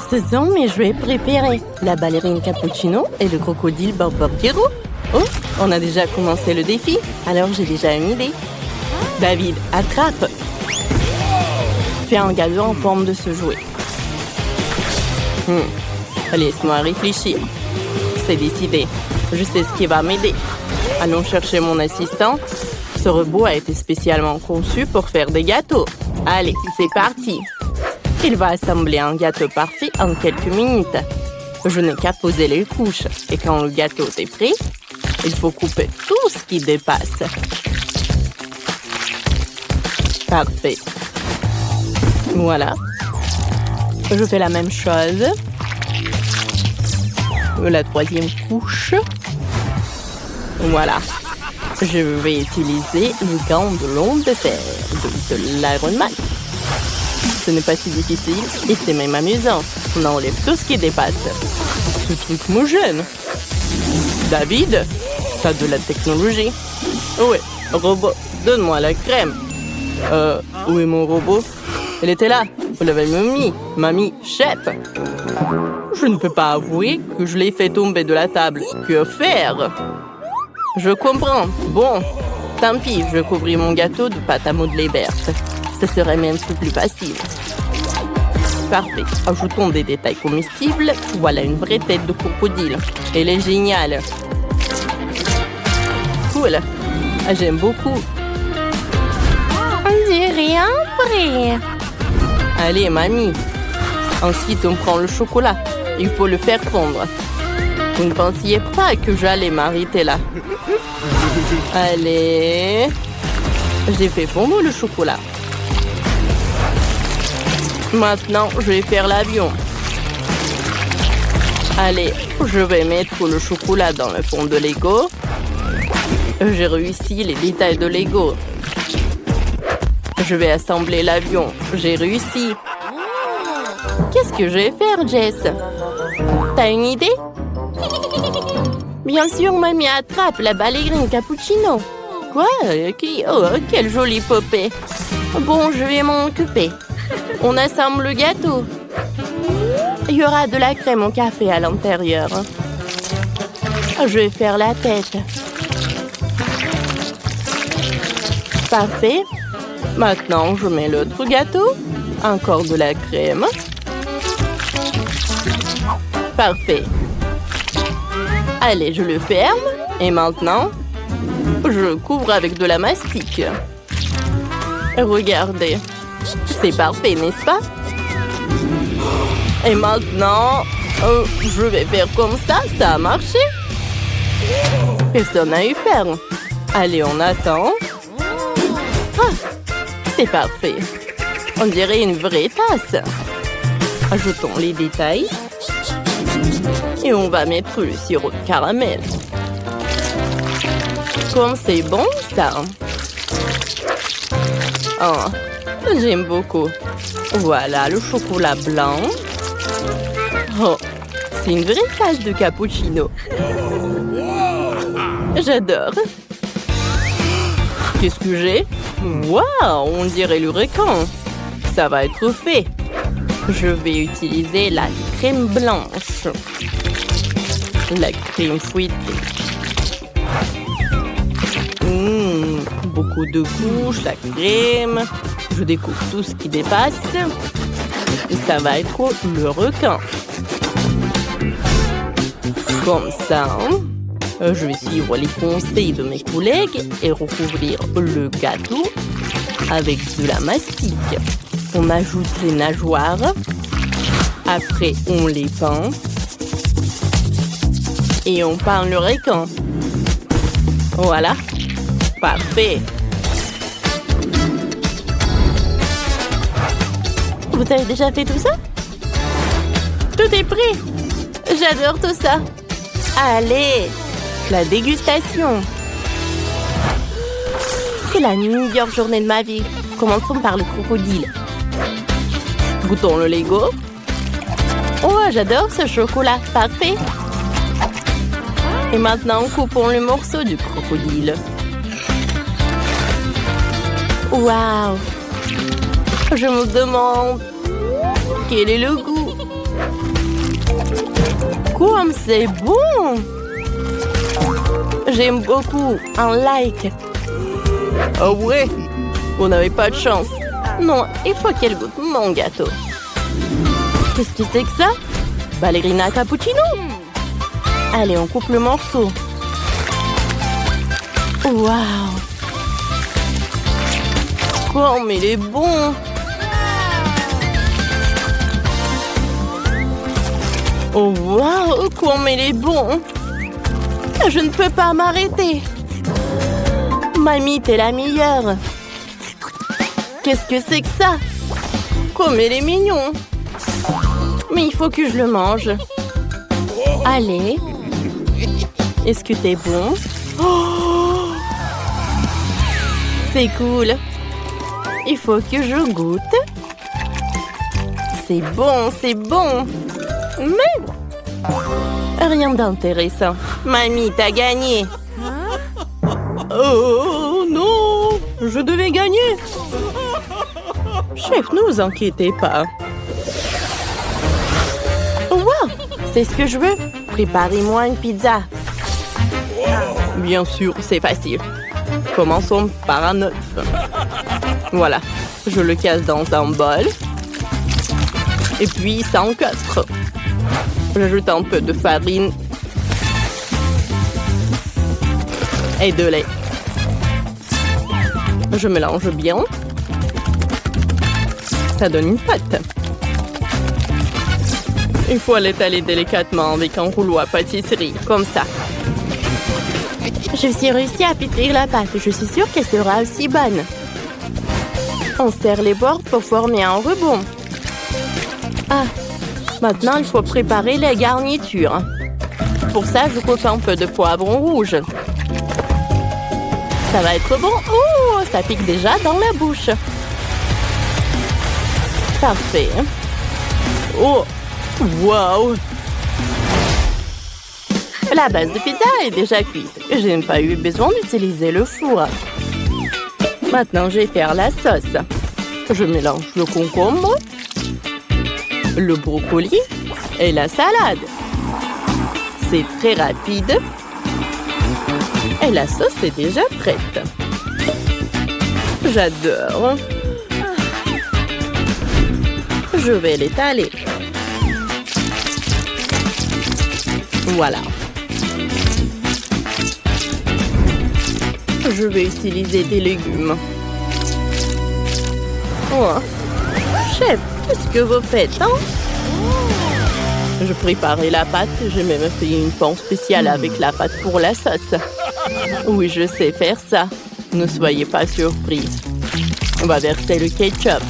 Ce sont mes jouets préférés. La ballerine cappuccino et le crocodile Borborgero. Oh, on a déjà commencé le défi. Alors j'ai déjà une idée. David, attrape. Fais un gâteau en forme de ce jouet. Laisse-moi réfléchir. C'est décidé. Je sais ce qui va m'aider. Allons chercher mon assistant. Ce robot a été spécialement conçu pour faire des gâteaux. Allez, c'est parti. Il va assembler un gâteau parfait en quelques minutes. Je n'ai qu'à poser les couches. Et quand le gâteau est prêt, il faut couper tout ce qui dépasse. Parfait. Voilà. Je fais la même chose. La troisième couche. Voilà. Je vais utiliser les gants de l'onde de fer de l'Iron Man. Ce n'est pas si difficile et c'est même amusant. On enlève tout ce qui dépasse. Ce truc me gêne. David, t'as de la technologie. Ouais, robot, donne-moi la crème. Où est mon robot? Elle était là. Vous l'avez mis. Mamie, chef. Je ne peux pas avouer que je l'ai fait tomber de la table. Que faire? Je comprends. Bon, tant pis, je vais couvrir mon gâteau de pâte à modeler verte. Ce serait même plus facile. Parfait. Ajoutons des détails comestibles. Voilà une vraie tête de crocodile. Elle est géniale. Cool. J'aime beaucoup. On dirait un vrai. Allez, mamie. Ensuite, on prend le chocolat. Il faut le faire fondre. Vous ne pensiez pas que j'allais m'arrêter là. Allez. J'ai fait fondre le chocolat. Maintenant, je vais faire l'avion. Allez, je vais mettre le chocolat dans le fond de Lego. J'ai réussi les détails de Lego. Je vais assembler l'avion. J'ai réussi. Qu'est-ce que je vais faire, Jess? T'as une idée? Bien sûr, mamie, attrape la ballerine cappuccino. Quoi? Qui? Oh, quelle jolie poupée. Bon, je vais m'en occuper. On assemble le gâteau. Il y aura de la crème au café à l'intérieur. Je vais faire la tête. Parfait. Maintenant, je mets l'autre gâteau. Encore de la crème. Parfait. Allez, je le ferme. Et maintenant, je couvre avec de la mastic. Regardez. C'est parfait, n'est-ce pas? Et maintenant, je vais faire comme ça. Ça a marché. Personne n'a eu peur. Allez, on attend. Ah, c'est parfait. On dirait une vraie tasse. Ajoutons les détails. Et on va mettre le sirop de caramel. Comme c'est bon, ça. Oh, j'aime beaucoup. Voilà le chocolat blanc. Oh, c'est une vraie tasse de cappuccino. J'adore. Qu'est-ce que j'ai? Waouh, on dirait le requin. Ça va être fait. Je vais utiliser la crème blanche. La crème fouettée. Beaucoup de couches, la crème. Je découpe tout ce qui dépasse. Et ça va être le requin. Comme ça. Je vais suivre les conseils de mes collègues et recouvrir le gâteau avec de la mastic. On ajoute les nageoires. Après, on les peint. Et on peint le requin. Voilà. Parfait. Vous avez déjà fait tout ça? Tout est prêt. J'adore tout ça. Allez, la dégustation. C'est la meilleure journée de ma vie. Commençons par le crocodile. Goûtons le Lego. Oh, j'adore ce chocolat. Parfait. Et maintenant, coupons le morceau du crocodile. Waouh! Je me demande quel est le goût. Comme c'est bon! J'aime beaucoup. Un like. Oh ouais? Vous n'avez pas de chance. Non, il faut qu'elle goûte mon gâteau. Qu'est-ce que c'est que ça? Ballerina cappuccino? Allez, on coupe le morceau. Waouh! Comme il est bon! Oh waouh! Comme il est bon! Je ne peux pas m'arrêter! Mamie, t'es la meilleure! Qu'est-ce que c'est que ça? Comme il est mignon! Mais il faut que je le mange. Allez! Est-ce que t'es bon? Oh! C'est cool! Il faut que je goûte. C'est bon, c'est bon! Mais rien d'intéressant. Mamie, t'as gagné. Oh non, je devais gagner. Chef, ne vous inquiétez pas. Wow, c'est ce que je veux. Préparez-moi une pizza. Bien sûr, c'est facile. Commençons par un œuf. Voilà, je le casse dans un bol. Et puis, ça encastre. J'ajoute un peu de farine et de lait. Je mélange bien. Ça donne une pâte. Il faut l'étaler délicatement avec un rouleau à pâtisserie, comme ça. Je suis réussi à pétrir la pâte. Je suis sûre qu'elle sera aussi bonne. On serre les bords pour former un rebond. Ah! Maintenant, il faut préparer les garnitures. Pour ça, je coupe un peu de poivron rouge. Ça va être bon. Oh, ça pique déjà dans la bouche. Parfait. Oh, wow. La base de pizza est déjà cuite. Je n'ai pas eu besoin d'utiliser le four. Maintenant, je vais faire la sauce. Je mélange le concombre, le brocoli et la salade. C'est très rapide. Et la sauce est déjà prête. J'adore. Je vais l'étaler. Voilà. Je vais utiliser des légumes. Oh. Chef, qu'est-ce que vous faites, hein? Je préparais la pâte. J'ai même fait une pan spéciale avec la pâte pour la sauce. Oui, je sais faire ça. Ne soyez pas surpris. On va verser le ketchup.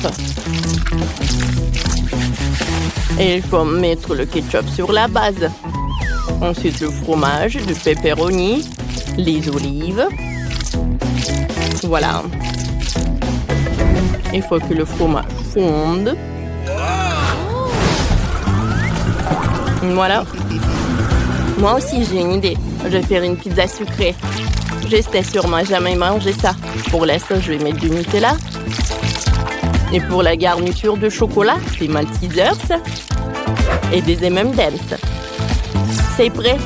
Et il faut mettre le ketchup sur la base. Ensuite, le fromage, le pepperoni, les olives. Voilà. Il faut que le fromage fonde. Voilà. Moi aussi, j'ai une idée. Je vais faire une pizza sucrée. J'espère sûrement jamais manger ça. Pour la sauce, je vais mettre du Nutella. Et pour la garniture de chocolat, des Maltesers et des M&M's. C'est prêt.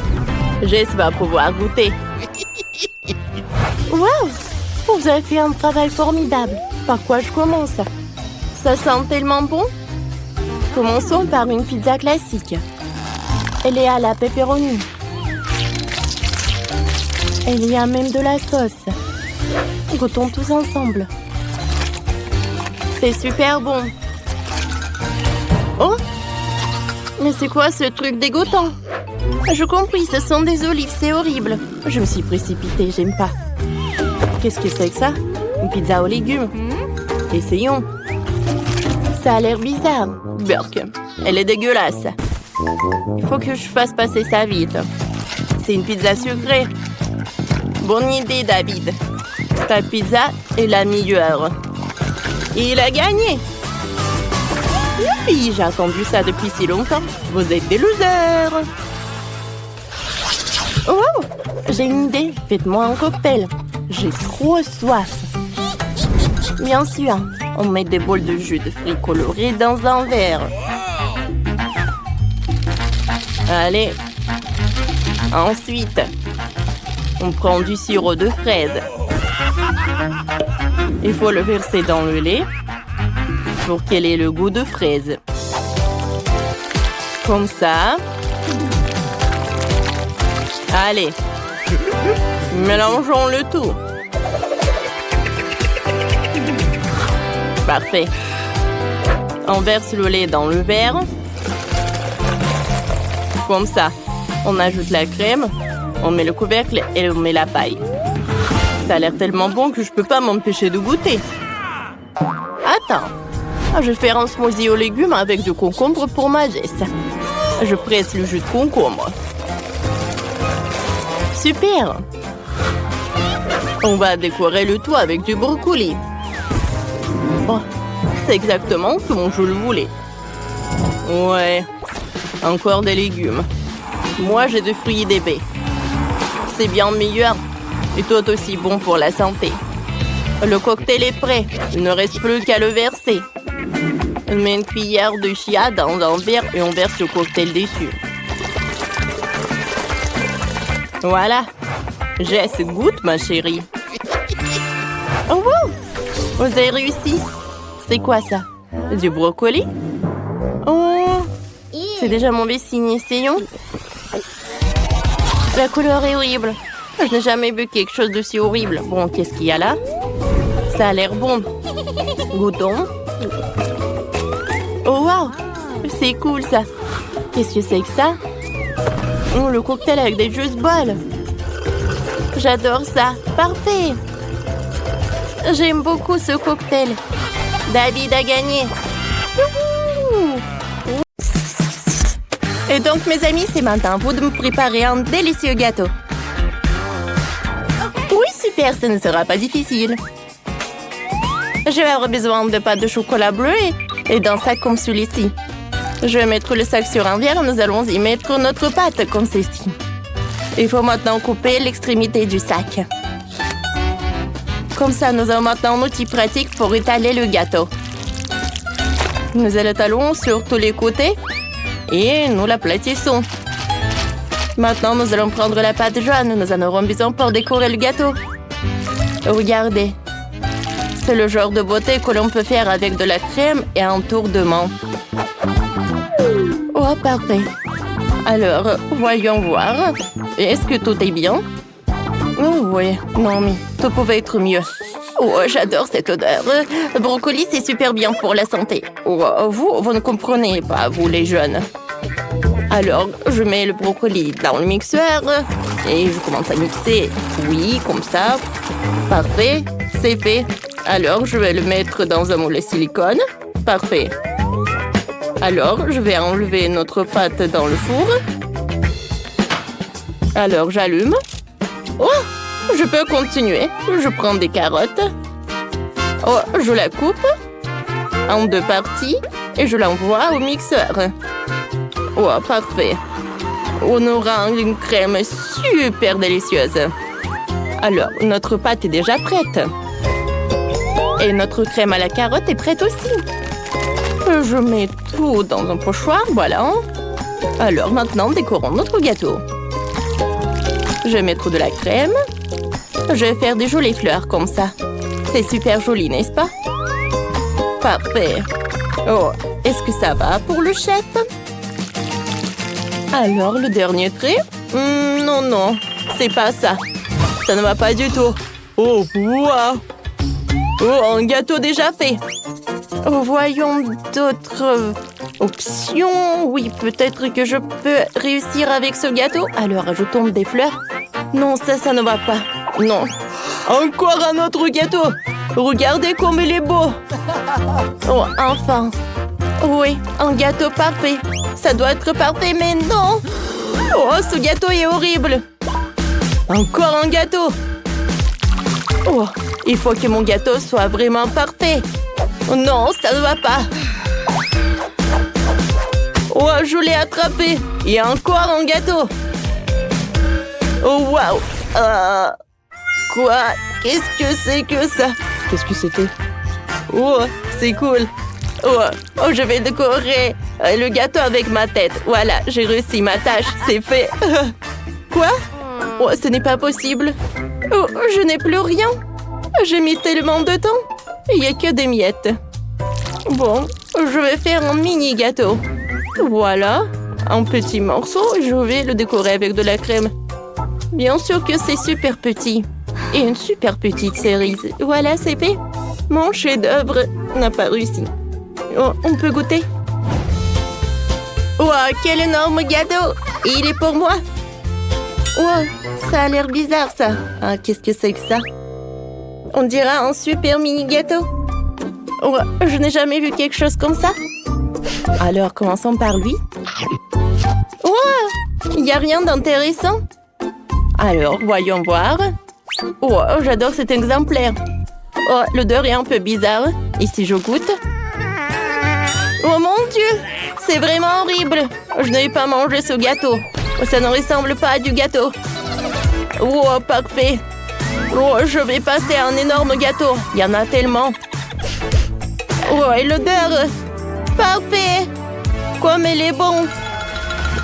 Jess va pouvoir goûter. Wow! Vous avez fait un travail formidable. Par quoi je commence? Ça sent tellement bon. Commençons par une pizza classique. Elle est à la pepperoni. Il y a même de la sauce. Goûtons tous ensemble. C'est super bon. Oh! Mais c'est quoi ce truc dégoûtant? Je compris, ce sont des olives, c'est horrible. Je me suis précipitée, j'aime pas. Qu'est-ce que c'est que ça? Une pizza aux légumes. Essayons. Ça a l'air bizarre. Burk, elle est dégueulasse. Il faut que je fasse passer ça vite. C'est une pizza sucrée. Bonne idée, David. Ta pizza est la meilleure. Et il a gagné. Youpi, j'ai attendu ça depuis si longtemps. Vous êtes des losers. Oh, j'ai une idée. Faites-moi un cocktail. J'ai trop soif. Bien sûr, on met des bols de jus de fruits colorés dans un verre. Allez. Ensuite, on prend du sirop de fraise. Il faut le verser dans le lait pour qu'elle ait le goût de fraise. Comme ça. Allez. Mélangeons le tout. Parfait. On verse le lait dans le verre. Comme ça. On ajoute la crème. On met le couvercle et on met la paille. Ça a l'air tellement bon que je peux pas m'empêcher de goûter. Attends. Je vais faire un smoothie aux légumes avec du concombre pour ma Jess. Je presse le jus de concombre. Super. On va décorer le tout avec du brocoli. Oh, c'est exactement comme je le voulais. Ouais. Encore des légumes. Moi, j'ai des fruits et des baies. C'est bien meilleur. Et tout aussi bon pour la santé. Le cocktail est prêt. Il ne reste plus qu'à le verser. On met une cuillère de chia dans un verre et on verse le cocktail dessus. Voilà. Jess, goûte, ma chérie. Oh, wow! Vous avez réussi. C'est quoi ça? Du brocoli? Oh! C'est déjà mauvais signe, essayons. La couleur est horrible. Je n'ai jamais vu quelque chose d'aussi horrible. Bon, qu'est-ce qu'il y a là? Ça a l'air bon. Goûtons. Oh, wow! C'est cool, ça. Qu'est-ce que c'est que ça? Oh, le cocktail avec des juice balls. J'adore ça. Parfait. J'aime beaucoup ce cocktail. David a gagné. Et donc, mes amis, c'est maintenant à vous de me préparer un délicieux gâteau. Oui, super, ce ne sera pas difficile. Je vais avoir besoin de pâte de chocolat bleu et d'un sac comme celui-ci. Je vais mettre le sac sur un verre et nous allons y mettre notre pâte comme ceci. Il faut maintenant couper l'extrémité du sac. Comme ça, nous avons maintenant un outil pratique pour étaler le gâteau. Nous l'étalons sur tous les côtés et nous l'aplatissons. Maintenant, nous allons prendre la pâte jaune. Nous en aurons besoin pour décorer le gâteau. Regardez. C'est le genre de beauté que l'on peut faire avec de la crème et un tour de main. Oh, parfait. Alors, voyons voir. Est-ce que tout est bien? Oh oui, non mais tout pouvait être mieux. Oh, j'adore cette odeur. Le brocoli, c'est super bien pour la santé. Oh, vous ne comprenez pas, vous les jeunes. Alors, je mets le brocoli dans le mixeur et je commence à mixer. Oui, comme ça. Parfait, c'est fait. Alors, je vais le mettre dans un moule à silicone. Parfait. Alors, je vais enlever notre pâte dans le four. Alors, j'allume. Oh, je peux continuer. Je prends des carottes. Oh, je la coupe en deux parties et je l'envoie au mixeur. Oh, parfait. On aura une crème super délicieuse. Alors, notre pâte est déjà prête. Et notre crème à la carotte est prête aussi. Je mets tout dans un pochoir, voilà. Alors, maintenant, décorons notre gâteau. Je vais mettre de la crème. Je vais faire des jolies fleurs comme ça. C'est super joli, n'est-ce pas? Parfait. Oh, est-ce que ça va pour le chef? Alors, le dernier trait? Non, non, c'est pas ça. Ça ne va pas du tout. Oh, wow! Oh, un gâteau déjà fait. Oh, voyons d'autres options. Oui, peut-être que je peux réussir avec ce gâteau. Alors, ajoutons des fleurs. Non, ça ne va pas. Non. Encore un autre gâteau. Regardez comme il est beau. Oh, enfin. Oui, un gâteau parfait. Ça doit être parfait, mais non. Oh, ce gâteau est horrible. Encore un gâteau. Oh, il faut que mon gâteau soit vraiment parfait. Non, ça ne va pas. Oh, je l'ai attrapé. Et encore un gâteau. Oh, waouh. Quoi? Qu'est-ce que c'est que ça? Qu'est-ce que c'était? Oh, c'est cool. Oh, je vais décorer Le gâteau avec ma tête. Voilà, j'ai réussi ma tâche. C'est fait. Quoi? Oh, ce n'est pas possible. Oh, je n'ai plus rien. J'ai mis tellement de temps. Il n'y a que des miettes. Bon, je vais faire un mini gâteau. Voilà, un petit morceau. Je vais le décorer avec de la crème. Bien sûr que c'est super petit. Et une super petite cerise. Voilà, c'est fait. Mon chef-d'œuvre n'a pas réussi. Oh, on peut goûter? Wow, quel énorme gâteau! Et il est pour moi. Wow, ça a l'air bizarre, ça. Ah, qu'est-ce que c'est que ça? On dirait un super mini gâteau. Oh, je n'ai jamais vu quelque chose comme ça. Alors, commençons par lui. Wow, il n'y a rien d'intéressant. Alors, voyons voir. Oh, j'adore cet exemplaire. Oh, l'odeur est un peu bizarre. Et si je goûte? Oh mon Dieu, c'est vraiment horrible. Je n'avais pas mangé ce gâteau. Ça ne ressemble pas à du gâteau. Oh, parfait. Oh, je vais passer à un énorme gâteau. Il y en a tellement. Oh, et l'odeur. Parfait. Comme elle est bonne.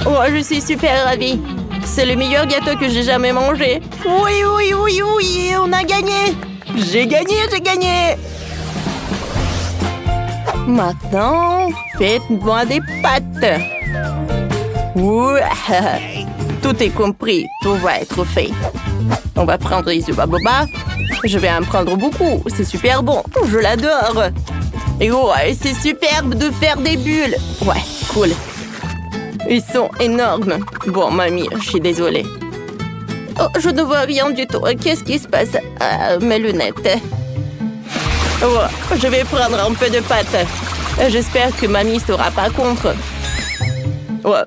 Oh, je suis super ravie. C'est le meilleur gâteau que j'ai jamais mangé. Oui, oui, oui, oui, on a gagné. J'ai gagné. Maintenant, faites-moi des pâtes. Ouah. Tout est compris, tout va être fait. On va prendre les baobabs. Je vais en prendre beaucoup, c'est super bon, je l'adore. Et ouais, c'est superbe de faire des bulles. Ouais, cool. Ils sont énormes. Bon, mamie, je suis désolée. Oh, je ne vois rien du tout. Qu'est-ce qui se passe? Mes lunettes. Oh, je vais prendre un peu de pâte. J'espère que mamie ne sera pas contre. Ouais.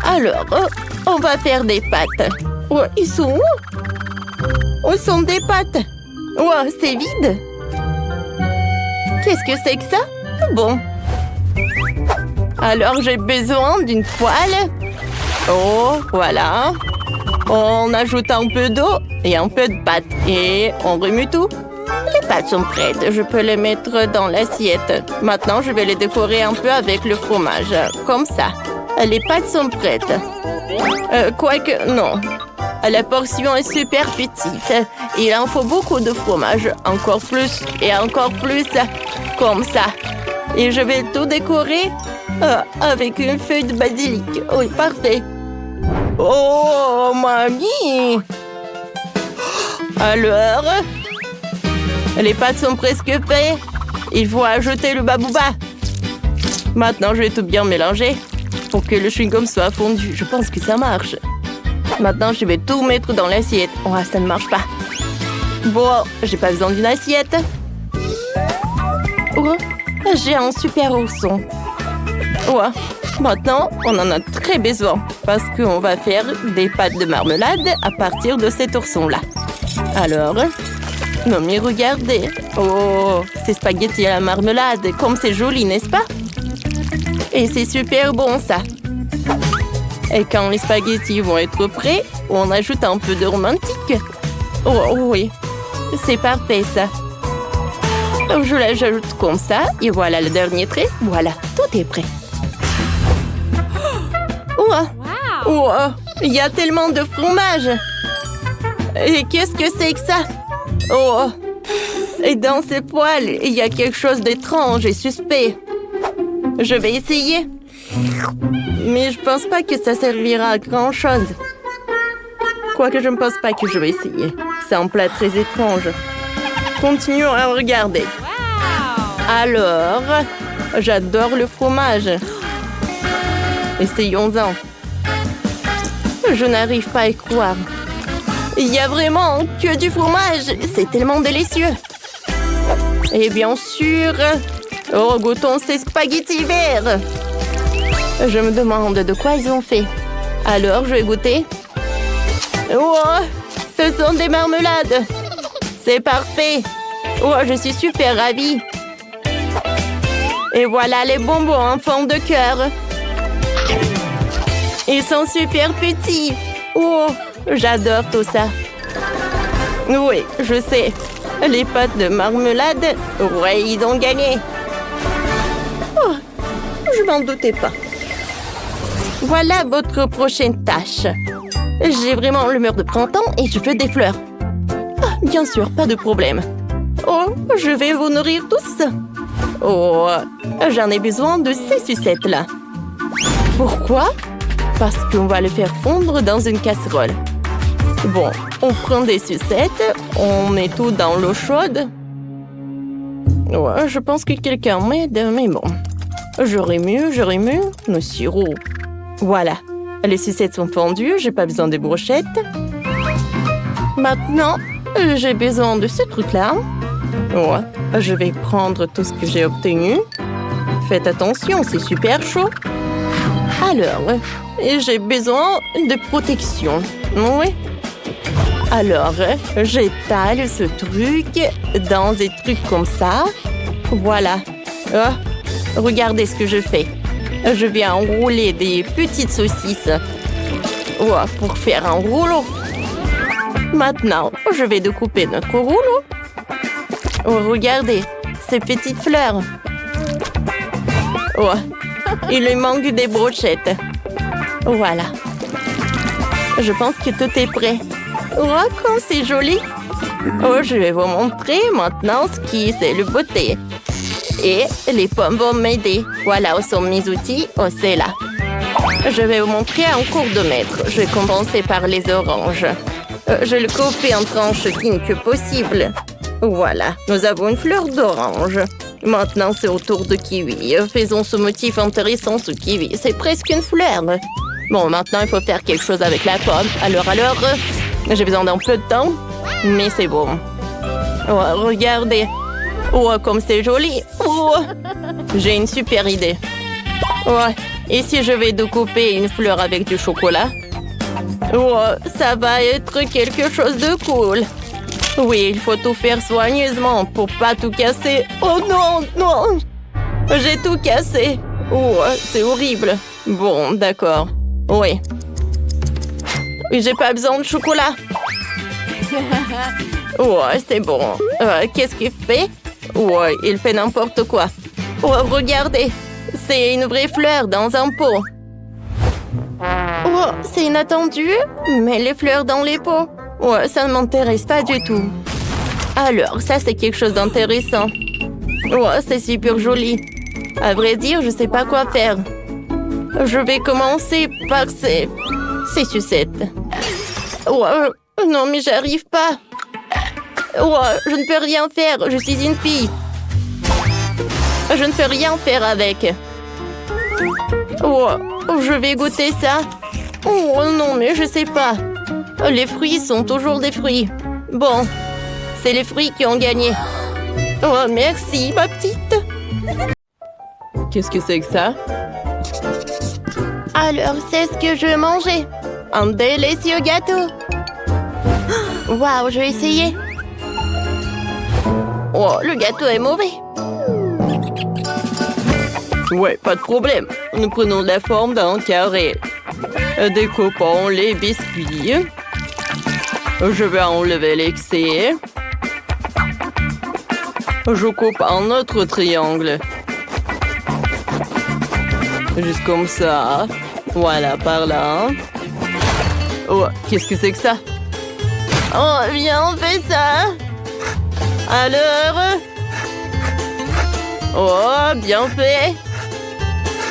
Alors, on va faire des pâtes. Oh, ils sont où? Où sont des pâtes? Oh, c'est vide. Qu'est-ce que c'est que ça? Bon. Alors, j'ai besoin d'une poêle. Oh, voilà. On ajoute un peu d'eau et un peu de pâte. Et on remue tout. Les pâtes sont prêtes. Je peux les mettre dans l'assiette. Maintenant, je vais les décorer un peu avec le fromage. Comme ça. Les pâtes sont prêtes. Quoique, non. La portion est super petite. Il en faut beaucoup de fromage. Encore plus et encore plus. Comme ça. Et je vais tout décorer avec une feuille de basilic. Oui, parfait. Oh, mamie! Alors? Les pâtes sont presque faites. Il faut ajouter le babouba. Maintenant, je vais tout bien mélanger pour que le chewing-gum soit fondu. Je pense que ça marche. Maintenant, je vais tout mettre dans l'assiette. Oh, ça ne marche pas. Bon, j'ai pas besoin d'une assiette. Oh, j'ai un super ourson. Ouais. Maintenant, on en a très besoin parce qu'on va faire des pâtes de marmelade à partir de cet ourson-là. Alors, non mais regardez. Oh, c'est spaghetti à la marmelade. Comme c'est joli, n'est-ce pas? Et c'est super bon, ça. Et quand les spaghettis vont être prêts, on ajoute un peu de romantique. Oh oui, c'est parfait, ça. Je l'ajoute comme ça. Et voilà le dernier trait. Voilà, tout est prêt. Oh, il y a tellement de fromage. Et qu'est-ce que c'est que ça? Oh, et dans ces poils, il y a quelque chose d'étrange et suspect. Je vais essayer. Mais je pense pas que ça servira à grand-chose. Quoique je ne pense pas que je vais essayer. C'est un plat très étrange. Continuons à regarder. Alors, j'adore le fromage. Essayons-en. Je n'arrive pas à y croire. Il y a vraiment que du fromage. C'est tellement délicieux. Et bien sûr, goûtons ces spaghettis verts. Je me demande de quoi ils ont fait. Alors, je vais goûter. Oh, ce sont des marmelades. C'est parfait. Oh, je suis super ravie. Et voilà les bonbons en forme de cœur. Ils sont super petits. Oh, j'adore tout ça. Oui, je sais. Les pâtes de marmelade, ouais, ils ont gagné. Oh, je m'en doutais pas. Voilà votre prochaine tâche. J'ai vraiment l'humeur de printemps et je veux des fleurs. Ah, bien sûr, pas de problème. Oh, je vais vous nourrir tous. Oh, j'en ai besoin de ces sucettes-là. Pourquoi? Parce qu'on va le faire fondre dans une casserole. Bon, on prend des sucettes, on met tout dans l'eau chaude. Ouais, je pense que quelqu'un m'aide, mais bon. J'aurais mieux le sirop. Voilà, les sucettes sont fondues, j'ai pas besoin de brochettes. Maintenant, j'ai besoin de ce truc-là. Ouais, je vais prendre tout ce que j'ai obtenu. Faites attention, c'est super chaud. Alors, j'ai besoin de protection. Oui. Alors, j'étale ce truc dans des trucs comme ça. Voilà. Oh, regardez ce que je fais. Je vais enrouler des petites saucisses. Pour faire un rouleau. Maintenant, je vais découper notre rouleau. Regardez, ces petites fleurs. Il lui manque des brochettes. Voilà. Je pense que tout est prêt. Comme c'est joli. Je vais vous montrer maintenant ce qui c'est le beauté. Et les pommes vont m'aider. Voilà où sont mes outils. C'est là. Je vais vous montrer en cours de maître. Je vais commencer par les oranges. Je le coupe en tranches fines que possible. Voilà, nous avons une fleur d'orange. Maintenant, c'est au tour de kiwi. Faisons ce motif intéressant sous kiwi. C'est presque une fleur. Bon, maintenant, il faut faire quelque chose avec la pomme. Alors, j'ai besoin d'un peu de temps, mais c'est bon. Regardez. Comme c'est joli. J'ai une super idée. Et si je vais découper une fleur avec du chocolat? Ça va être quelque chose de cool. Oui, il faut tout faire soigneusement pour pas tout casser. Oh non, non! J'ai tout cassé. C'est horrible. Bon, d'accord. Oui. J'ai pas besoin de chocolat. C'est bon. Qu'est-ce qu'il fait? Il fait n'importe quoi. Regardez. C'est une vraie fleur dans un pot. C'est inattendu. Mais les fleurs dans les pots. Ça ne m'intéresse pas du tout. Alors, ça, c'est quelque chose d'intéressant. C'est super joli. À vrai dire, je sais pas quoi faire. Je vais commencer par ces sucettes. Non, mais j'arrive pas. Je ne peux rien faire. Je suis une fille. Je ne peux rien faire avec. Je vais goûter ça. Non, mais je sais pas. Les fruits sont toujours des fruits. Bon, c'est les fruits qui ont gagné. Merci, ma petite. Qu'est-ce que c'est que ça? Alors, c'est ce que je mangeais. Un délicieux gâteau. Waouh, je vais essayer. Le gâteau est mauvais. Pas de problème. Nous prenons la forme d'un carré. Découpons les biscuits. Je vais enlever l'excès. Je coupe un autre triangle. Juste comme ça. Voilà, par là. Qu'est-ce que c'est que ça? Viens, on fait ça. Alors? Bien fait.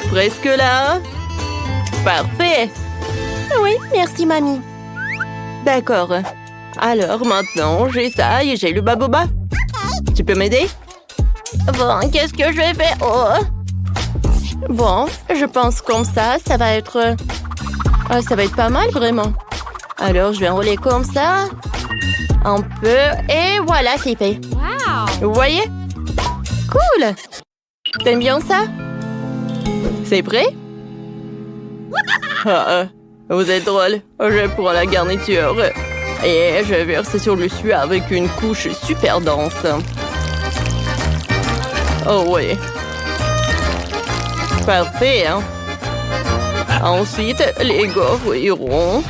Presque là. Parfait. Oui, merci, mamie. D'accord. Alors, maintenant, j'ai ça et j'ai le baboba. Tu peux m'aider? Bon, qu'est-ce que je vais faire? Bon, je pense comme ça va être... ça va être pas mal, vraiment. Alors, je vais enrouler comme ça. Un peu. Et voilà, c'est fait. Wow! Vous voyez? Cool! T'aimes bien ça? C'est prêt? Vous êtes drôle. Je prends la garniture. Et je verse sur le dessus avec une couche super dense. Oui. Parfait, hein? Ensuite, les gaufres iront.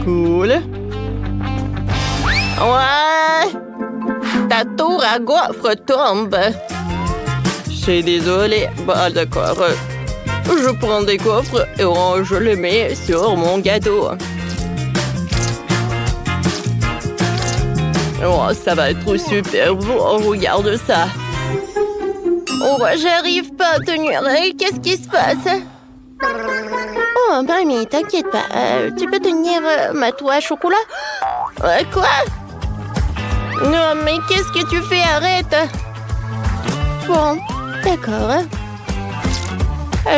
Cool. Ta tour à gaufres tombe. suis désolée. Bah, d'accord. Je prends des coffres et je les mets sur mon gâteau. Oh, ça va être super beau. Regarde ça. Oh, j'arrive pas à tenir. Qu'est-ce qui se passe? Oh, mamie, t'inquiète pas. Tu peux tenir ma toile à chocolat? Quoi? Non, mais qu'est-ce que tu fais? Arrête. Bon, d'accord.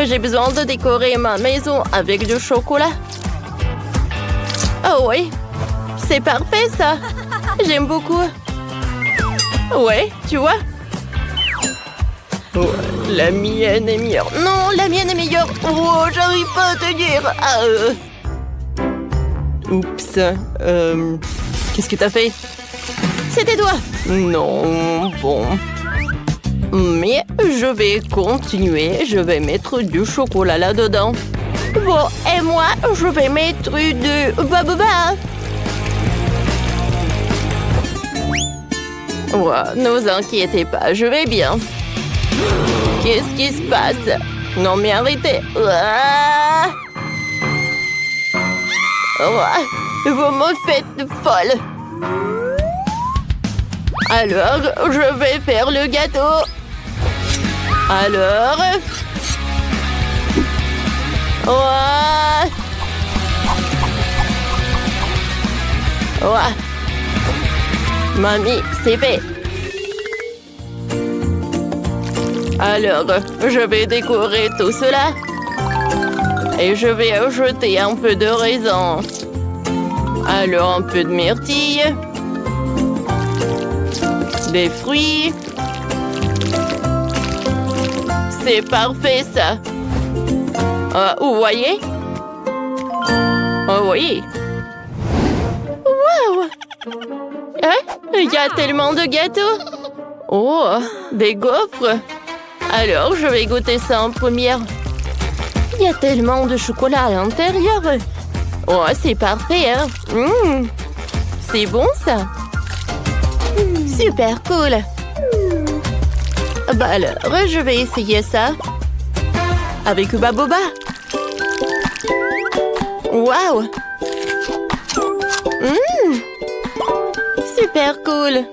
J'ai besoin de décorer ma maison avec du chocolat. Oh oui, c'est parfait ça. J'aime beaucoup. Ouais, tu vois? Oh, la mienne est meilleure. Non, la mienne est meilleure. Oh, j'arrive pas à tenir. Oups. Qu'est-ce que t'as fait? C'était toi. Non, bon. Mais je vais continuer. Je vais mettre du chocolat là-dedans. Bon, et moi, je vais mettre du baobab. Ouais, ne vous inquiétez pas, je vais bien. Qu'est-ce qui se passe? Non mais arrêtez. Vous me faites folle. Alors, je vais faire le gâteau. Alors... Ouais. Mamie, c'est fait. Alors, je vais décorer tout cela. Et je vais ajouter un peu de raisin. Alors, un peu de myrtille. Des fruits. C'est parfait, ça. Vous voyez? Oh oui. Wow! Il y a tellement de gâteaux. Oh, des gaufres. Alors, je vais goûter ça en première. Il y a tellement de chocolat à l'intérieur. Oh, c'est parfait, hein? C'est bon, ça. Super cool. Bah alors, je vais essayer ça. Avec Baboba. Waouh! Super cool.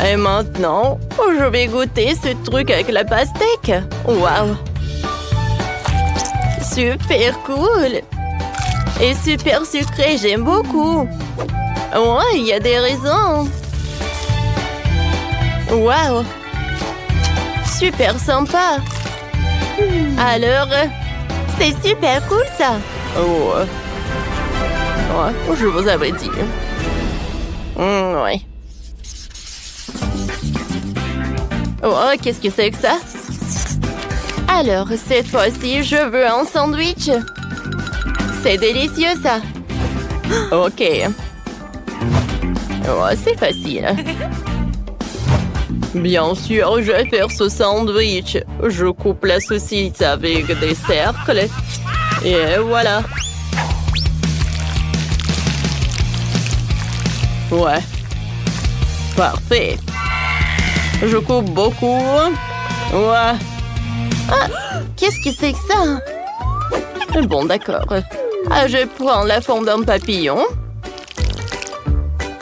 Et maintenant, je vais goûter ce truc avec la pastèque. Waouh! Super cool! Et super sucré, j'aime beaucoup. Ouais, il y a des raisins. Waouh! Super sympa. Alors, c'est super cool ça. Ouais, je vous avais dit. Ouais. Oh, qu'est-ce que c'est que ça? Alors, cette fois-ci, je veux un sandwich. C'est délicieux, ça. Ok. Oh, c'est facile. Bien sûr, je vais faire ce sandwich. Je coupe la saucisse avec des cercles. Et voilà. Ouais. Parfait. Je coupe beaucoup. Ouais. Qu'est-ce que c'est que ça? Bon, d'accord. Je prends la forme d'un papillon.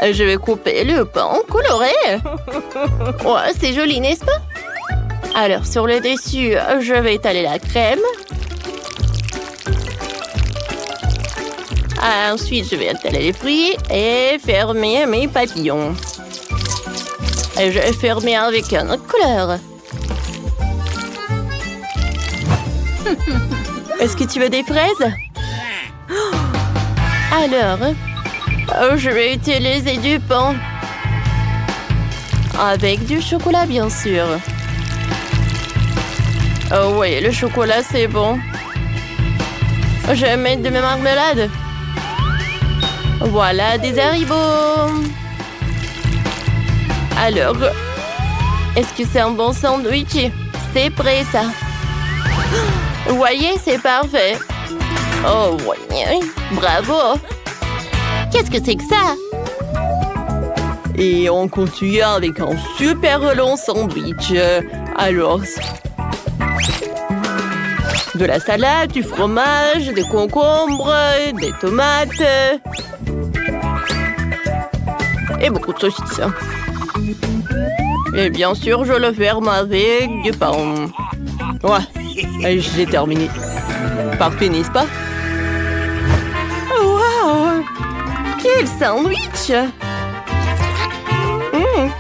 Je vais couper le pain coloré. Ouais, c'est joli, n'est-ce pas? Alors, sur le dessus, je vais étaler la crème. Ensuite, je vais étaler les fruits et fermer mes papillons. Et je vais fermer avec une autre couleur. Est-ce que tu veux des fraises? Alors, je vais utiliser du pain. Avec du chocolat, bien sûr. Oh oui, le chocolat, c'est bon. Je vais mettre de ma marmelade. Voilà, des haribots. Alors, est-ce que c'est un bon sandwich? C'est prêt, ça. Vous voyez, c'est parfait. Oh, oui. Bravo. Qu'est-ce que c'est que ça? Et on continue avec un super long sandwich Alors, de la salade, du fromage, des concombres, des tomates et beaucoup de saucisses. Et bien sûr, je le ferme avec du pain. Ouais, j'ai terminé. Parfait, n'est-ce pas? Wow! Quel sandwich!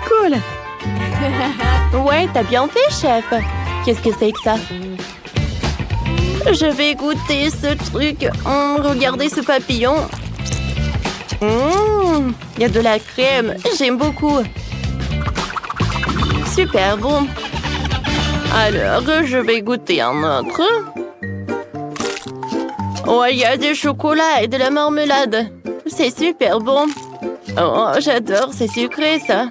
Cool! Ouais, t'as bien fait, chef. Qu'est-ce que c'est que ça? Je vais goûter ce truc. Regardez ce papillon. Il y a de la crème. J'aime beaucoup. Super bon. Alors, je vais goûter un autre. Ouais, il y a du chocolat et de la marmelade. C'est super bon. Oh, j'adore, c'est sucré, ça.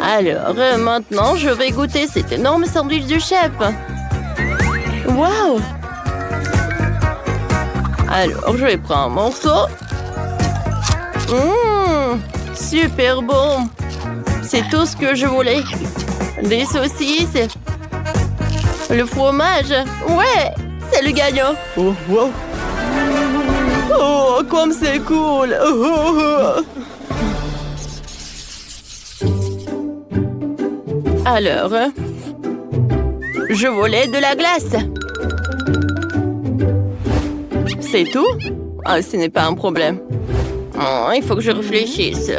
Alors, maintenant, je vais goûter cet énorme sandwich du chef. Waouh! Alors, je vais prendre un morceau. Super bon. C'est tout ce que je voulais. Des saucisses. Le fromage. Ouais, c'est le gagnant. Oh, wow. Oh, comme c'est cool. Alors, je voulais de la glace. C'est tout? Ah, ce n'est pas un problème. Oh, il faut que je réfléchisse.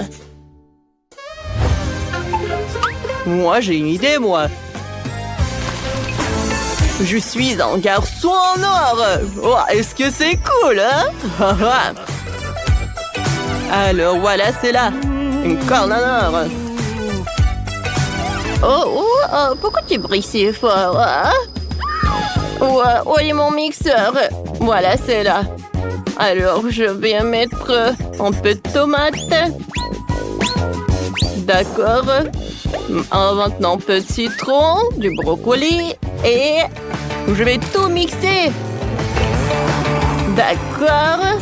Moi, j'ai une idée, moi. Je suis un garçon en or. Oh, est-ce que c'est cool, hein? Alors, voilà, c'est là. Une corne en or. Oh, pourquoi tu brilles si fort, hein? Où est mon mixeur? Voilà, c'est là. Alors, je vais mettre un peu de tomate. D'accord. Maintenant, un peu de citron, du brocoli et je vais tout mixer. D'accord.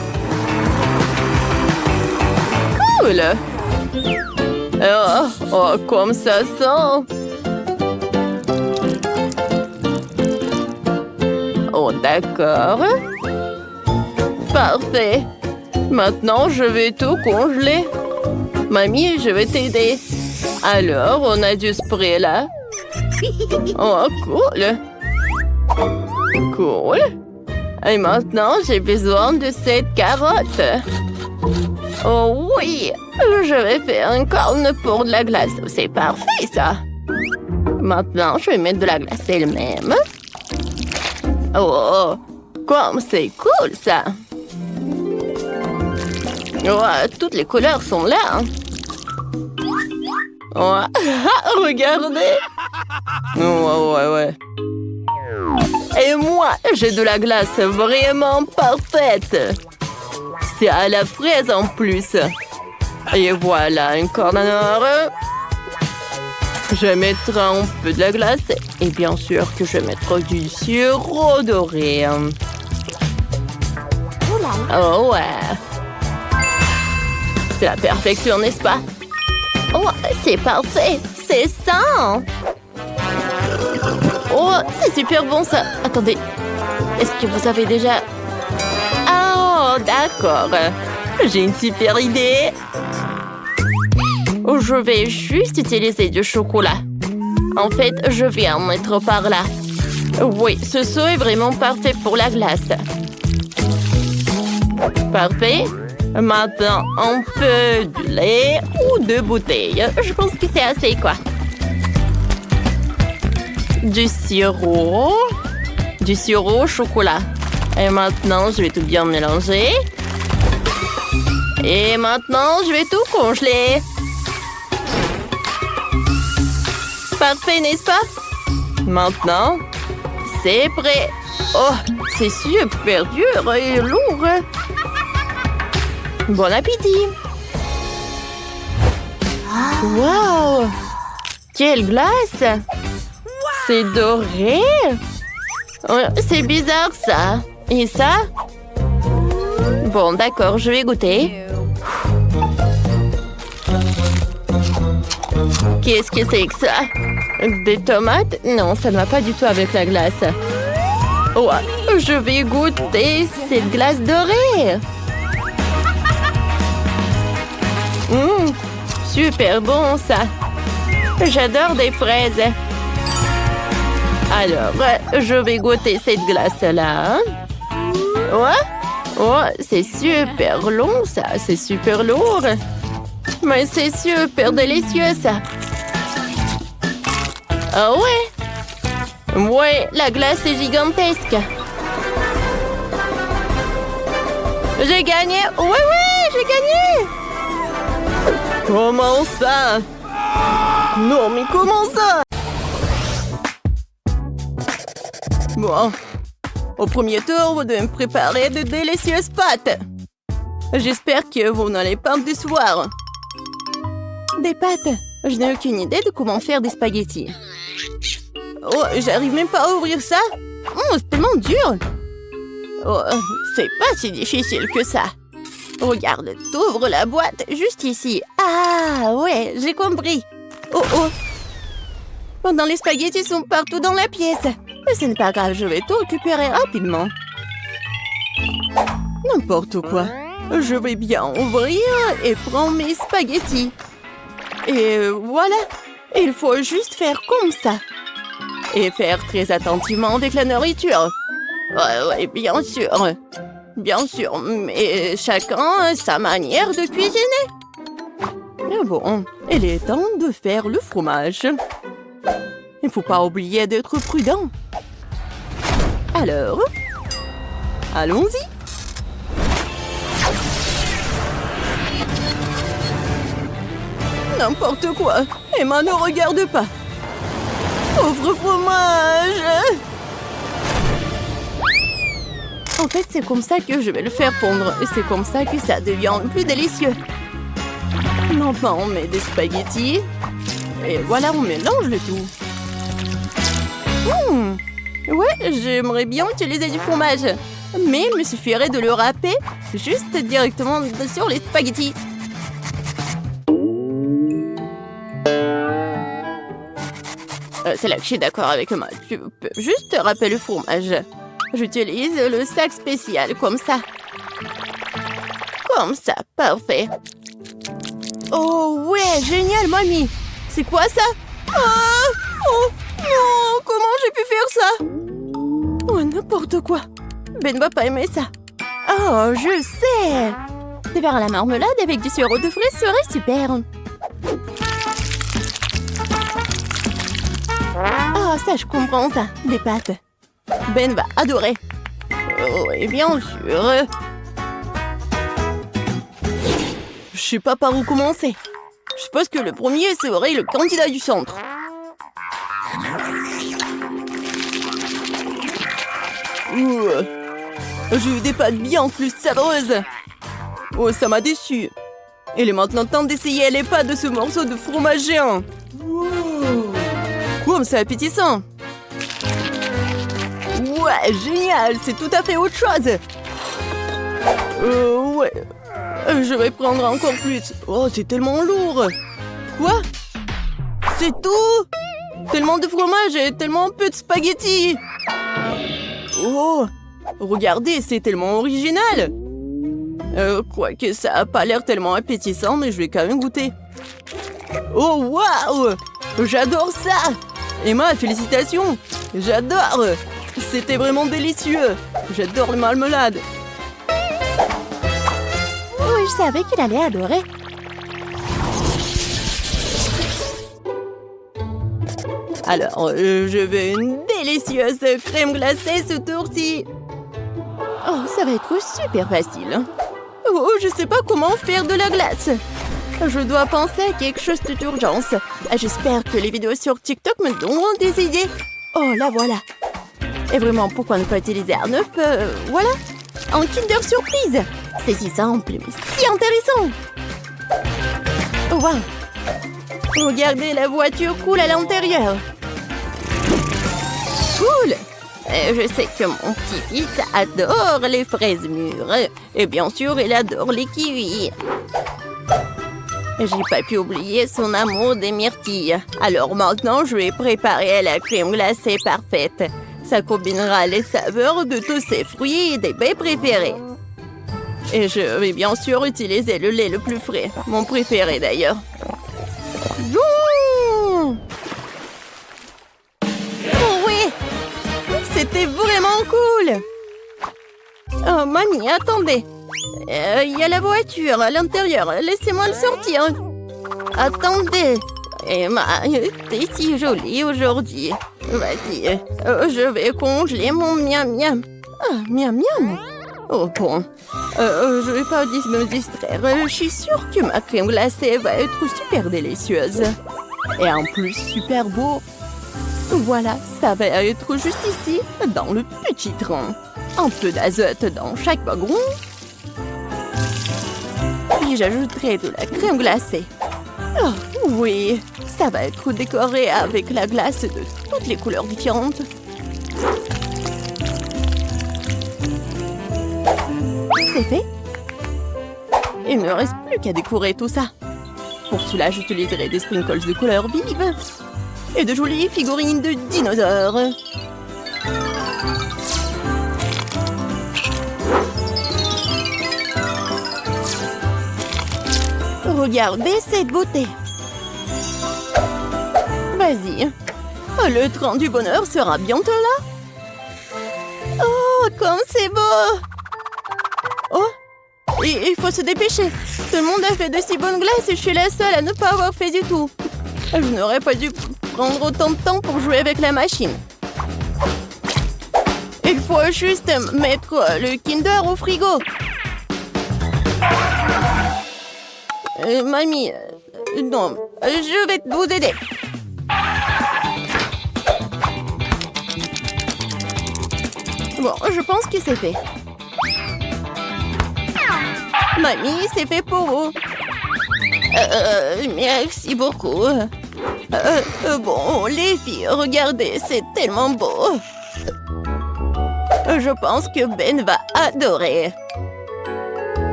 Cool. Oh, comme ça sent. Oh, d'accord. Parfait. Maintenant, je vais tout congeler. Mamie, je vais t'aider. Alors, on a du spray là. Oh, cool. Cool. Et maintenant, j'ai besoin de cette carotte. Oh oui, je vais faire une corne pour de la glace. C'est parfait, ça. Maintenant, je vais mettre de la glace elle-même. Oh, comme c'est cool, ça. Oh, toutes les couleurs sont là. Hein. Oh, regardez. Oh, ouais. Et moi, j'ai de la glace vraiment parfaite. C'est à la fraise en plus. Et voilà, une corne en or. Je vais mettre un peu de la glace. Et bien sûr que je vais mettre du sirop doré. Oh ouais. C'est la perfection, n'est-ce pas? Oh, c'est parfait. C'est ça. Oh, c'est super bon ça. Attendez. Est-ce que vous avez déjà... Oh, d'accord. J'ai une super idée. Je vais juste utiliser du chocolat. En fait, je vais en mettre par là. Oui, ce saut est vraiment parfait pour la glace. Parfait. Maintenant, un peu de lait ou de bouteille. Je pense que c'est assez, quoi. Du sirop au chocolat. Et maintenant, je vais tout bien mélanger. Et maintenant, je vais tout congeler. Parfait, n'est-ce pas? Maintenant, c'est prêt. Oh, c'est super dur et lourd. Bon appétit. Wow! Quelle glace! C'est doré. C'est bizarre, ça. Et ça? Bon, d'accord, je vais goûter. Qu'est-ce que c'est que ça? Des tomates? Non, ça ne va pas du tout avec la glace. Ouais, je vais goûter cette glace dorée. Super bon ça. J'adore des fraises. Alors, je vais goûter cette glace-là. Ouais? Oh, c'est super long ça. C'est super lourd. Mais c'est super délicieux ça. Ah ouais? Ouais, la glace est gigantesque. J'ai gagné. Oui, j'ai gagné. Comment ça? Non, mais comment ça? Bon, au premier tour, vous devez me préparer de délicieuses pâtes. J'espère que vous n'allez pas me décevoir. Des pâtes? Je n'ai aucune idée de comment faire des spaghettis. Oh, j'arrive même pas à ouvrir ça. C'est tellement dur. Oh, c'est pas si difficile que ça. Regarde, t'ouvres la boîte juste ici. Ah, ouais, j'ai compris. Oh. Pendant les spaghettis sont partout dans la pièce. Mais ce n'est pas grave, je vais tout récupérer rapidement. N'importe quoi. Je vais bien ouvrir et prendre mes spaghettis. Et voilà. Il faut juste faire comme ça. Et faire très attentivement avec la nourriture. Ouais, bien sûr. Bien sûr, mais chacun a sa manière de cuisiner. Mais bon, il est temps de faire le fromage. Il ne faut pas oublier d'être prudent. Alors, allons-y. N'importe quoi. Emma, ne regarde pas. Pauvre fromage. En fait, c'est comme ça que je vais le faire fondre. Et c'est comme ça que ça devient plus délicieux. Maintenant, on met des spaghettis. Et voilà, on mélange le tout. Ouais, j'aimerais bien utiliser du fromage. Mais il me suffirait de le râper juste directement sur les spaghettis. C'est là que je suis d'accord avec moi. Tu peux juste râper le fromage. J'utilise le sac spécial, comme ça. Comme ça, parfait. Oh ouais, génial, mamie. C'est quoi ça? Oh non, comment j'ai pu faire ça? Oh, n'importe quoi. Ben ne va pas aimer ça. Oh, je sais. Des verres à la marmelade avec du sirop de fraises serait super. Oh, ça, je comprends ça. Des pâtes. Ben va adorer. Oh, et bien sûr. Je sais pas par où commencer. Je suppose que le premier serait le candidat du centre. J'ai eu des pâtes bien plus savreuses. Oh, ça m'a déçu. Il est maintenant temps d'essayer les pâtes de ce morceau de fromage géant. Wow, c'est appétissant. Ouais, génial, c'est tout à fait autre chose. Ouais. Je vais prendre encore plus. Oh, c'est tellement lourd. Quoi? C'est tout? Tellement de fromage et tellement peu de spaghettis. Oh, regardez, c'est tellement original. Quoique ça a pas l'air tellement appétissant, mais je vais quand même goûter. Oh, waouh! J'adore ça! Emma, félicitations! J'adore! C'était vraiment délicieux! J'adore le marmelade! Oui, je savais qu'il allait adorer! Alors, je veux une délicieuse crème glacée ce tour-ci! Oh, ça va être super facile! Oh, je sais pas comment faire de la glace! Je dois penser à quelque chose d'urgence. J'espère que les vidéos sur TikTok me donneront des idées. Oh, la voilà. Et vraiment, pourquoi ne pas utiliser un œuf voilà, un Kinder Surprise. C'est si simple, mais si intéressant. Oh, wow. Regardez, la voiture coule à l'intérieur. Cool. Je sais que mon petit-fils adore les fraises mûres. Et bien sûr, il adore les kiwis. J'ai pas pu oublier son amour des myrtilles. Alors maintenant, je vais préparer la crème glacée parfaite. Ça combinera les saveurs de tous ses fruits et des baies préférés. Et je vais bien sûr utiliser le lait le plus frais. Mon préféré d'ailleurs. Oh oui! C'était vraiment cool! Oh, mamie, attendez! Il y a la voiture à l'intérieur. Laissez-moi le sortir. Attendez. Emma, t'es si jolie aujourd'hui. Vas-y, je vais congeler mon miam miam. Ah, miam miam. Oh bon, je vais pas me distraire. Je suis sûre que ma crème glacée va être super délicieuse. Et en plus, super beau. Voilà, ça va être juste ici, dans le petit train. Un peu d'azote dans chaque wagon. Puis j'ajouterai de la crème glacée. Oh, oui, ça va être décoré avec la glace de toutes les couleurs différentes. C'est fait. Il ne me reste plus qu'à décorer tout ça. Pour cela, j'utiliserai des sprinkles de couleurs vives et de jolies figurines de dinosaures. Regardez cette beauté. Vas-y. Le train du bonheur sera bientôt là. Oh, comme c'est beau. Oh, il faut se dépêcher. Tout le monde a fait de si bonnes glaces et je suis la seule à ne pas avoir fait du tout. Je n'aurais pas dû prendre autant de temps pour jouer avec la machine. Il faut juste mettre le Kinder au frigo. Mamie, non, je vais vous aider. Bon, je pense que c'est fait. Mamie, c'est fait pour vous. Merci beaucoup. Bon, les filles, regardez, c'est tellement beau. Je pense que Ben va adorer.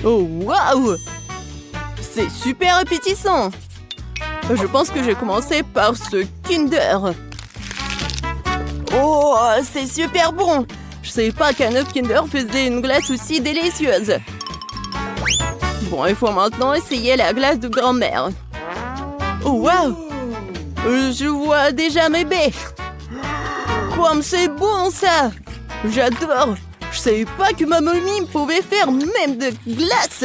Oh, waouh! C'est super appétissant! Je pense que j'ai commencé par ce Kinder. Oh, c'est super bon! Je savais pas qu'un œuf Kinder faisait une glace aussi délicieuse. Bon, il faut maintenant essayer la glace de grand-mère. Oh, waouh! Je vois déjà mes baies. Comme c'est bon, ça! J'adore! Je savais pas que ma mamie pouvait faire même de glace.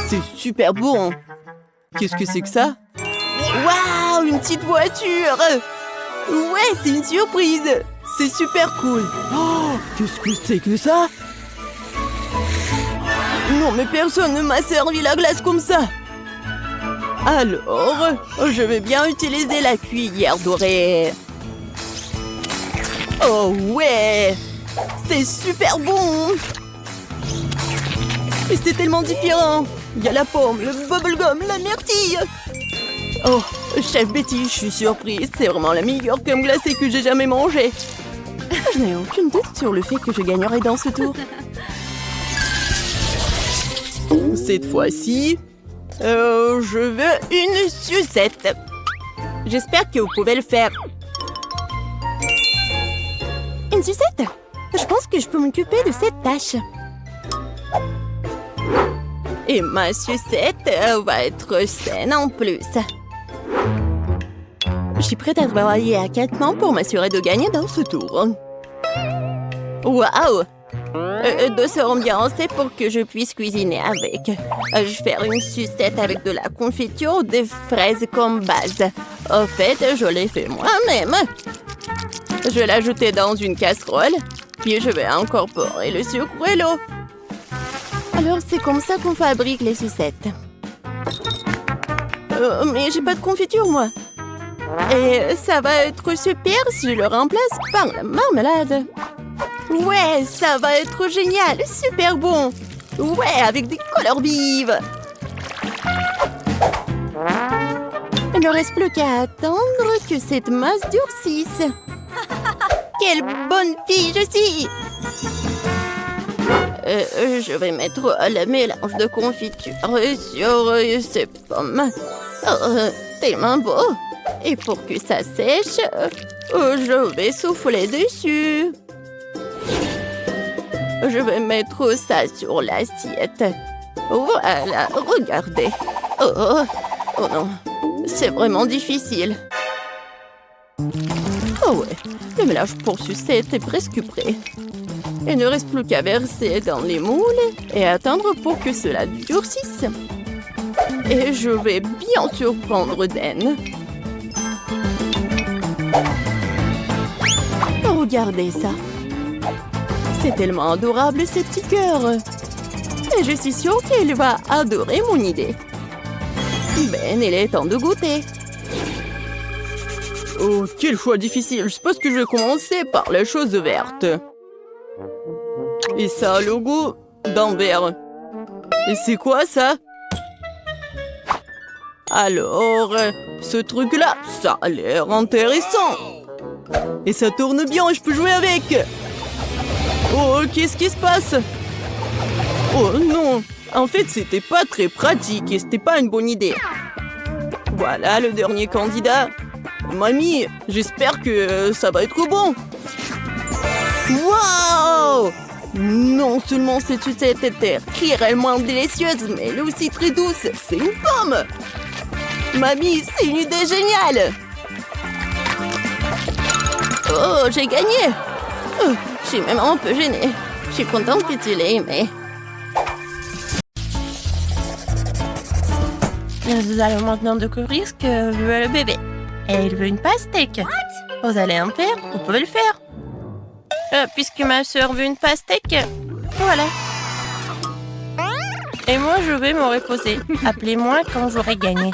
C'est super bon. Qu'est-ce que c'est que ça? Waouh, une petite voiture. Ouais, c'est une surprise. C'est super cool. Oh, qu'est-ce que c'est que ça? Non, mais personne ne m'a servi la glace comme ça. Alors, je vais bien utiliser la cuillère dorée. Oh ouais! C'est super bon! Et c'est tellement différent! Il y a la pomme, le bubblegum, la myrtille! Oh, chef Betty, je suis surprise! C'est vraiment la meilleure crème glacée que j'ai jamais mangée! Je n'ai aucune doute sur le fait que je gagnerai dans ce tour. Cette fois-ci, je veux une sucette! J'espère que vous pouvez le faire! Une sucette? Je pense que je peux m'occuper de cette tâche. Et ma sucette va être saine en plus. Je suis prête à travailler à 4 mains pour m'assurer de gagner dans ce tour. Waouh! Douce ambiance pour que je puisse cuisiner avec. Je vais faire une sucette avec de la confiture ou des fraises comme base. En fait, je l'ai fait moi-même. Je vais l'ajouter dans une casserole, puis je vais incorporer le sucre et l'eau. Alors, c'est comme ça qu'on fabrique les sucettes. Mais j'ai pas de confiture, moi. Et ça va être super si je le remplace par la marmelade. Ouais, ça va être génial, super bon. Ouais, avec des couleurs vives. Il ne reste plus qu'à attendre que cette masse durcisse. Quelle bonne fille je suis! Je vais mettre le mélange de confiture sur ces pommes. Tellement beau. Et pour que ça sèche, je vais souffler dessus. Je vais mettre ça sur l'assiette. Voilà, regardez. Oh non, c'est vraiment difficile. Oh ouais, le mélange pour sucette est presque prêt. Il ne reste plus qu'à verser dans les moules et attendre pour que cela durcisse. Et je vais bien sûr prendre Dan. Regardez ça. C'est tellement adorable ces petits cœurs. Et je suis sûre qu'il va adorer mon idée. Ben, il est temps de goûter. Oh, quel choix difficile. Je pense que je vais commencer par les choses vertes. Et ça a le goût d'un verre. Et c'est quoi ça? Alors, ce truc-là, ça a l'air intéressant. Et ça tourne bien et je peux jouer avec. Oh, qu'est-ce qui se passe? Oh non, en fait, c'était pas très pratique et c'était pas une bonne idée. Voilà le dernier candidat. Mamie, j'espère que ça va être bon. Waouh! Non seulement cette sucette était réellement délicieuse, mais elle est aussi très douce. C'est une pomme! Mamie, c'est une idée géniale! Oh, j'ai gagné! Oh, je suis même un peu gênée. Je suis contente que tu l'aies aimé. Nous allons maintenant découvrir ce que veut le bébé. Et il veut une pastèque. Vous allez en faire? Vous pouvez le faire. Puisque ma soeur veut une pastèque, voilà. Et moi, je vais me reposer. Appelez-moi quand j'aurai gagné.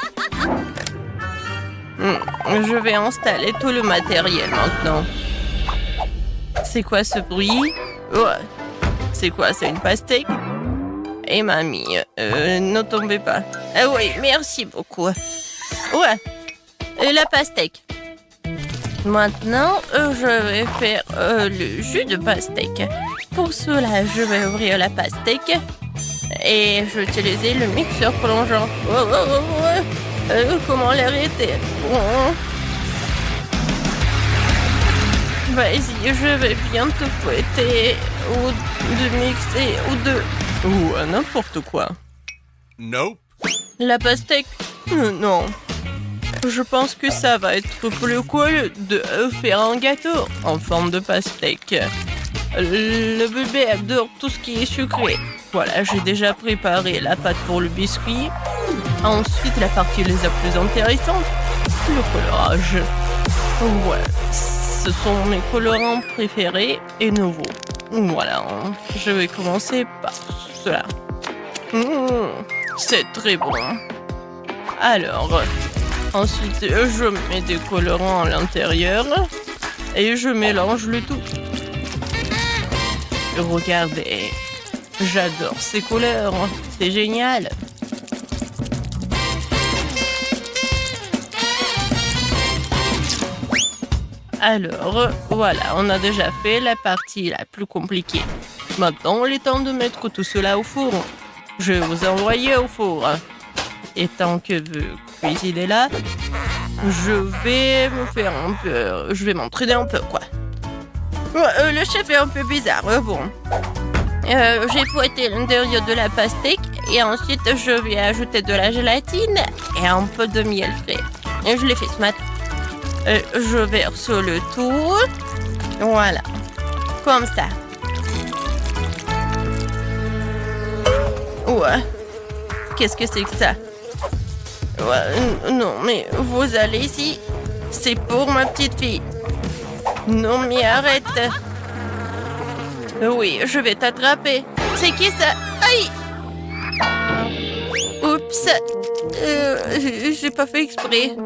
Je vais installer tout le matériel maintenant. C'est quoi ce bruit? Ouais. C'est quoi? C'est une pastèque? Et mamie, ne tombez pas. Ah oui, merci beaucoup. Ouais. La pastèque. Maintenant, je vais faire le jus de pastèque. Pour cela, je vais ouvrir la pastèque et je vais utiliser le mixeur plongeant. Comment l'arrêter? Vas-y, je vais bien te fouetter ou de mixer ou n'importe quoi. Nope. La pastèque? Non. Je pense que ça va être plus cool de faire un gâteau en forme de pastèque. Le bébé adore tout ce qui est sucré. Voilà, j'ai déjà préparé la pâte pour le biscuit. Ensuite, la partie la plus intéressante, le colorage. Ouais, ce sont mes colorants préférés et nouveaux. Voilà, je vais commencer par cela. C'est très bon. Alors... Ensuite, je mets des colorants à l'intérieur et je mélange le tout. Regardez, j'adore ces couleurs, c'est génial. Alors, voilà, on a déjà fait la partie la plus compliquée. Maintenant, il est temps de mettre tout cela au four. Je vais vous envoyer au four. Et tant que vous cuisinez là, je vais m'entraîner un peu, quoi. Le chef est un peu bizarre, bon. J'ai fouetté l'intérieur de la pastèque et ensuite je vais ajouter de la gélatine et un peu de miel frais. Et je l'ai fait ce matin. Je verse le tout. Voilà. Comme ça. Ouais. Qu'est-ce que c'est que ça? Ouais, non, mais vous allez ici. C'est pour ma petite fille. Non, mais arrête. Oui, je vais t'attraper. C'est qui ça? Aïe! Oups. J'ai pas fait exprès.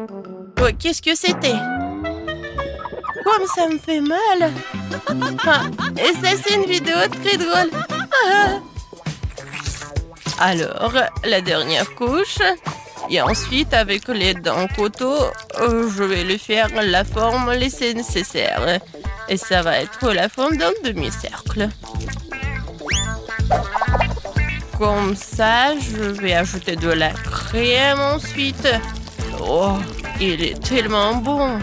Ouais, qu'est-ce que c'était? Comme ça me fait mal. Ah, et ça, c'est une vidéo très drôle. Ah. Alors, la dernière couche. Et ensuite, avec l'aide d'un couteau, je vais lui faire la forme laissée nécessaire. Et ça va être la forme d'un demi-cercle. Comme ça, je vais ajouter de la crème ensuite. Oh, il est tellement bon.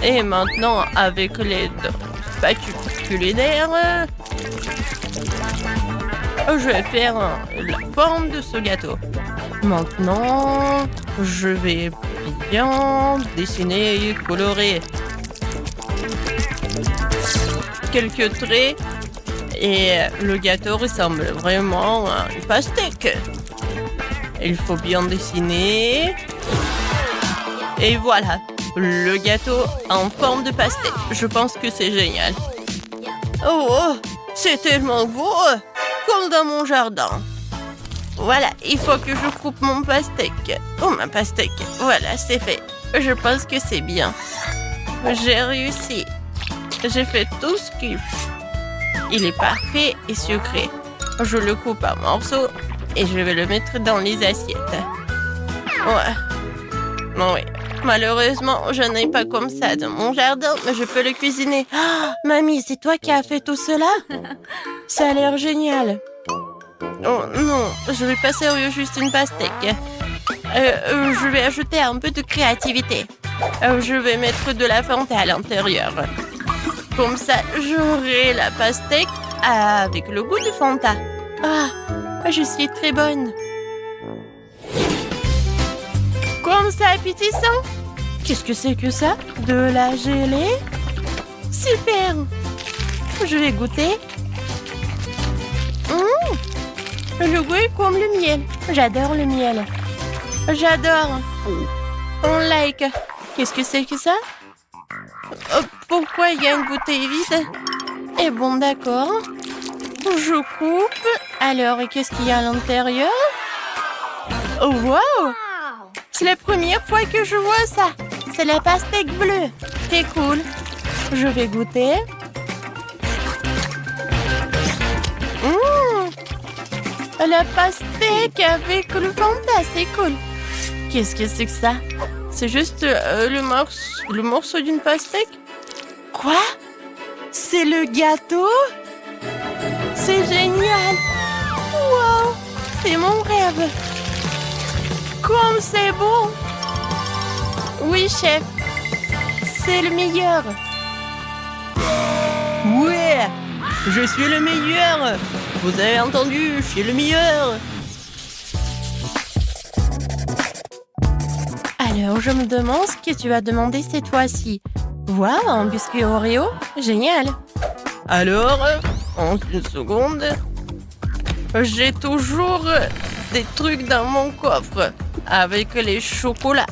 Et maintenant, avec les spatules culinaires, je vais faire la forme de ce gâteau. Maintenant, je vais bien dessiner et colorer quelques traits et le gâteau ressemble vraiment à une pastèque. Il faut bien dessiner et voilà, le gâteau en forme de pastèque. Je pense que c'est génial. Oh, c'est tellement beau, comme dans mon jardin. Voilà, il faut que je coupe mon pastèque. Oh, ma pastèque. Voilà, c'est fait. Je pense que c'est bien. J'ai réussi. J'ai fait tout ce qu'il faut. Il est parfait et sucré. Je le coupe en morceaux et je vais le mettre dans les assiettes. Ouais. Oui. Malheureusement, je n'ai pas comme ça dans mon jardin, mais je peux le cuisiner. Oh, mamie, c'est toi qui as fait tout cela? Ça a l'air génial. Oh non, je vais pas servir juste une pastèque. Je vais ajouter un peu de créativité. Je vais mettre de la Fanta à l'intérieur. Comme ça, j'aurai la pastèque avec le goût de Fanta. Ah, je suis très bonne. Comme ça, appétissant. Qu'est-ce que c'est que ça? De la gelée? Super. Je vais goûter. Le goût est comme le miel. J'adore le miel. J'adore. On like. Qu'est-ce que c'est que ça? Pourquoi il y a une bouteille vide? Eh bon, d'accord. Je coupe. Alors, et qu'est-ce qu'il y a à l'intérieur? Oh, wow! C'est la première fois que je vois ça. C'est la pastèque bleue. C'est cool. Je vais goûter. La pastèque avec le Fanta, c'est cool. Qu'est-ce que c'est que ça? C'est juste le morceau d'une pastèque? Quoi? C'est le gâteau? C'est génial! Wow! C'est mon rêve! Comme c'est bon! Oui, chef! C'est le meilleur! Ouais! Je suis le meilleur! Vous avez entendu, je suis le meilleur! Alors, je me demande ce que tu as demandé cette fois-ci. Waouh, un biscuit Oreo? Génial! Alors, en une seconde, j'ai toujours des trucs dans mon coffre avec les chocolats.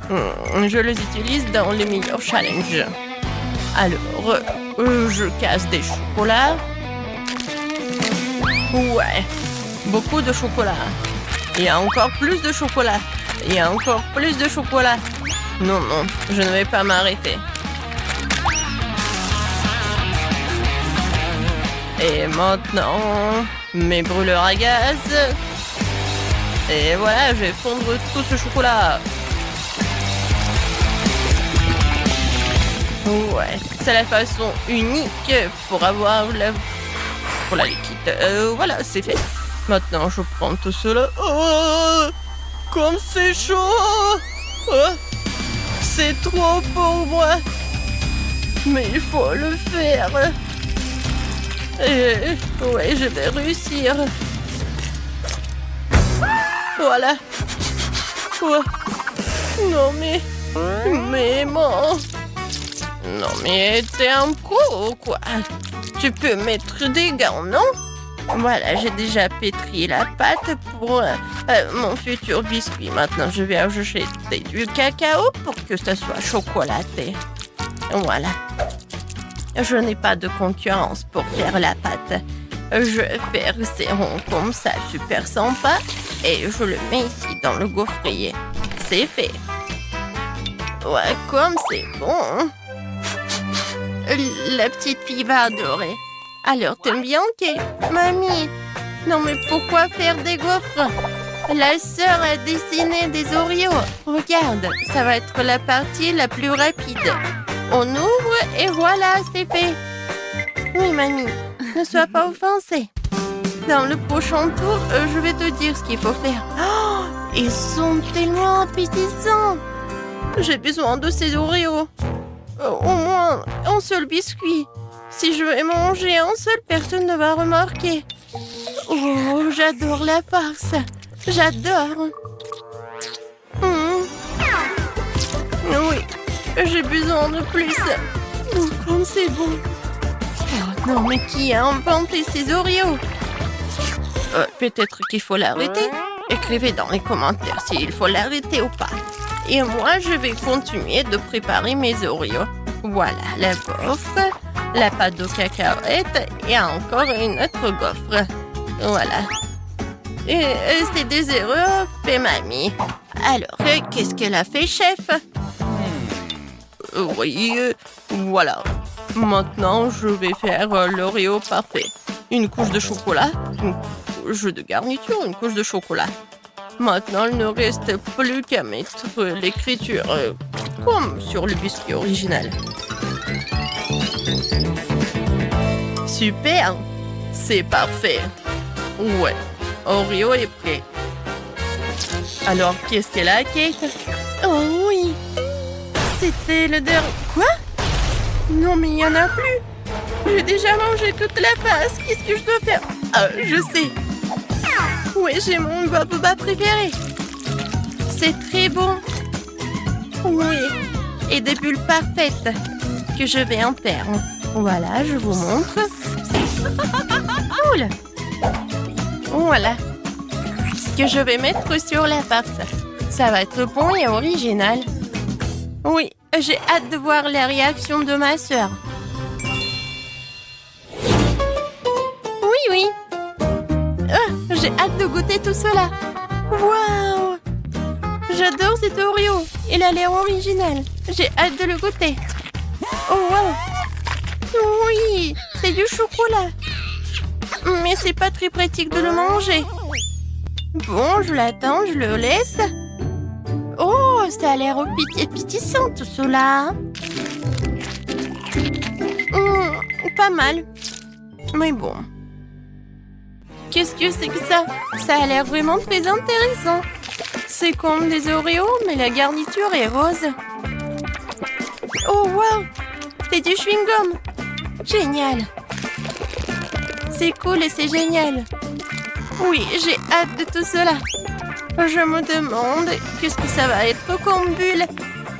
Je les utilise dans les meilleurs challenges. Alors, je casse des chocolats. Ouais, beaucoup de chocolat. Il y a encore plus de chocolat. Il y a encore plus de chocolat. Non, non, je ne vais pas m'arrêter. Et maintenant, mes brûleurs à gaz. Et voilà, je vais fondre tout ce chocolat. Ouais, c'est la façon unique pour avoir la liquide. Voilà, c'est fait. Maintenant, je prends tout cela. Oh, comme c'est chaud. Oh, c'est trop pour moi. Mais il faut le faire. Et ouais, je vais réussir. Voilà. Oh. Non, mais bon. Non, mais t'es un pro ou quoi? Tu peux mettre des gants, non? Voilà, j'ai déjà pétri la pâte pour mon futur biscuit. Maintenant, je vais ajouter du cacao pour que ça soit chocolaté. Voilà. Je n'ai pas de concurrence pour faire la pâte. Je vais faire ces ronds comme ça, super sympa. Et je le mets ici dans le gaufrier. C'est fait. Ouais, comme c'est bon. La petite fille va adorer. Alors, t'aimes bien, Kate? Mamie, non mais pourquoi faire des gaufres? La sœur a dessiné des Oreos. Regarde, ça va être la partie la plus rapide. On ouvre et voilà, c'est fait. Oui, mamie. ne sois pas offensé. Dans le prochain tour, je vais te dire ce qu'il faut faire. Oh, ils sont tellement appétissants. J'ai besoin de ces Oreos. Au moins un seul biscuit. Si je vais manger un seul, personne ne va remarquer. Oh, j'adore la farce. J'adore. Oui, j'ai besoin de plus. Oh, comme c'est bon. Oh non, mais qui a inventé ces Oreos? Peut-être qu'il faut l'arrêter. Écrivez dans les commentaires s'il faut l'arrêter ou pas. Et moi, je vais continuer de préparer mes Oreos. Voilà, la gaufre, la pâte de cacahuètes et encore une autre gaufre. Voilà. Et c'est des erreurs fait mamie. Alors, qu'est-ce qu'elle a fait, chef? Oui, voilà. Maintenant, je vais faire l'Oreo parfait. Une couche de chocolat, une couche de garniture, une couche de chocolat. Maintenant, il ne reste plus qu'à mettre l'écriture comme sur le biscuit original. Super! C'est parfait. Ouais, Oreo est prêt. Alors, qu'est-ce qu'elle a, Kate? Oh oui! C'était le dernier... Quoi? Non, mais il n'y en a plus. J'ai déjà mangé toute la face. Qu'est-ce que je dois faire? Je sais. Oui, j'ai mon boba préféré. C'est très bon. Oui. Et des bulles parfaites que je vais en faire. Voilà, je vous montre. Cool. Voilà. Ce que je vais mettre sur la farce. Ça va être bon et original. Oui, j'ai hâte de voir la réaction de ma sœur. Oui. J'ai hâte de goûter tout cela. Waouh! J'adore cet Oreo. Il a l'air original. J'ai hâte de le goûter. Oh, wow! Oui, c'est du chocolat. Mais c'est pas très pratique de le manger. Bon, je l'attends, je le laisse. Oh, ça a l'air appétissant tout cela. Pas mal. Mais bon. Qu'est-ce que c'est que ça? Ça a l'air vraiment très intéressant. C'est comme des Oreos, mais la garniture est rose. Oh, wow! C'est du chewing-gum. Génial. C'est cool et c'est génial. Oui, j'ai hâte de tout cela. Je me demande qu'est-ce que ça va être comme bulle.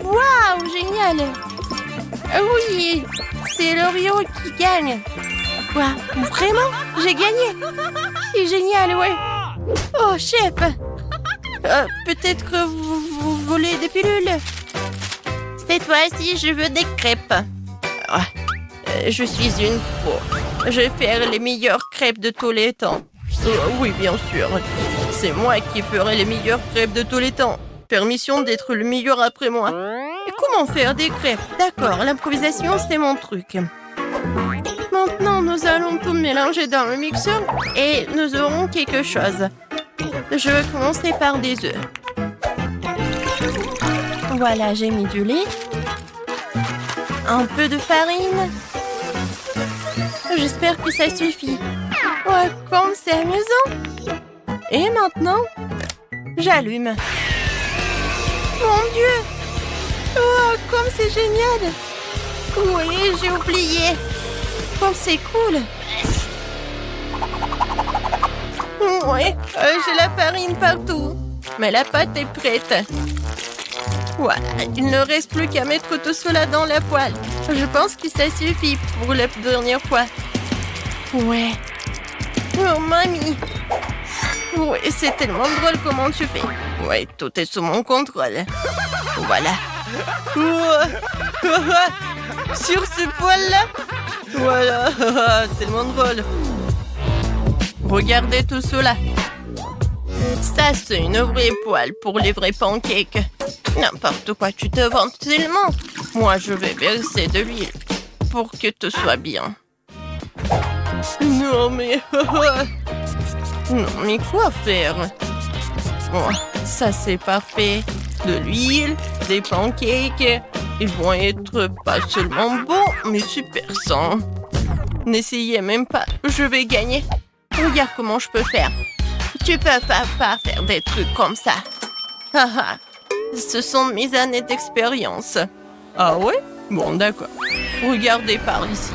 Waouh, génial. Oui, c'est l'Oreo qui gagne. Quoi? Vraiment? J'ai gagné? C'est génial, ouais. Oh, chef. Peut-être que vous voulez des pilules? Cette fois-ci, je veux des crêpes. Je suis une pro. Je vais faire les meilleures crêpes de tous les temps. Oui, bien sûr. C'est moi qui ferai les meilleures crêpes de tous les temps. Permission d'être le meilleur après moi. Et comment faire des crêpes? D'accord, l'improvisation, c'est mon truc. Maintenant, nous allons tout mélanger dans le mixeur et nous aurons quelque chose. Je vais commencer par des œufs. Voilà, j'ai mis du lait. Un peu de farine. J'espère que ça suffit. Ouais, comme c'est amusant. Et maintenant, j'allume. Mon Dieu! Oh, comme c'est génial! Oui, j'ai oublié. Comme c'est cool. Ouais, j'ai la farine partout. Mais la pâte est prête. Voilà, il ne reste plus qu'à mettre tout cela dans la poêle. Je pense que ça suffit pour la dernière fois. Ouais. Oh, mamie. Ouais, c'est tellement drôle comment tu fais. Ouais, tout est sous mon contrôle. Voilà. Sur ce poêle-là. Voilà, tellement drôle. Regardez tout cela. Ça, c'est une vraie poêle pour les vrais pancakes. N'importe quoi, tu te vantes tellement. Moi, je vais verser de l'huile pour que tout soit bien. Non, mais... non, mais quoi faire? Oh, ça, c'est parfait. De l'huile, des pancakes. Ils vont être pas seulement bons, mais super sains. N'essayez même pas, je vais gagner. Regarde comment je peux faire. Tu peux pas faire des trucs comme ça. Haha, ce sont mes années d'expérience. Ah ouais? Bon, d'accord. Regardez par ici.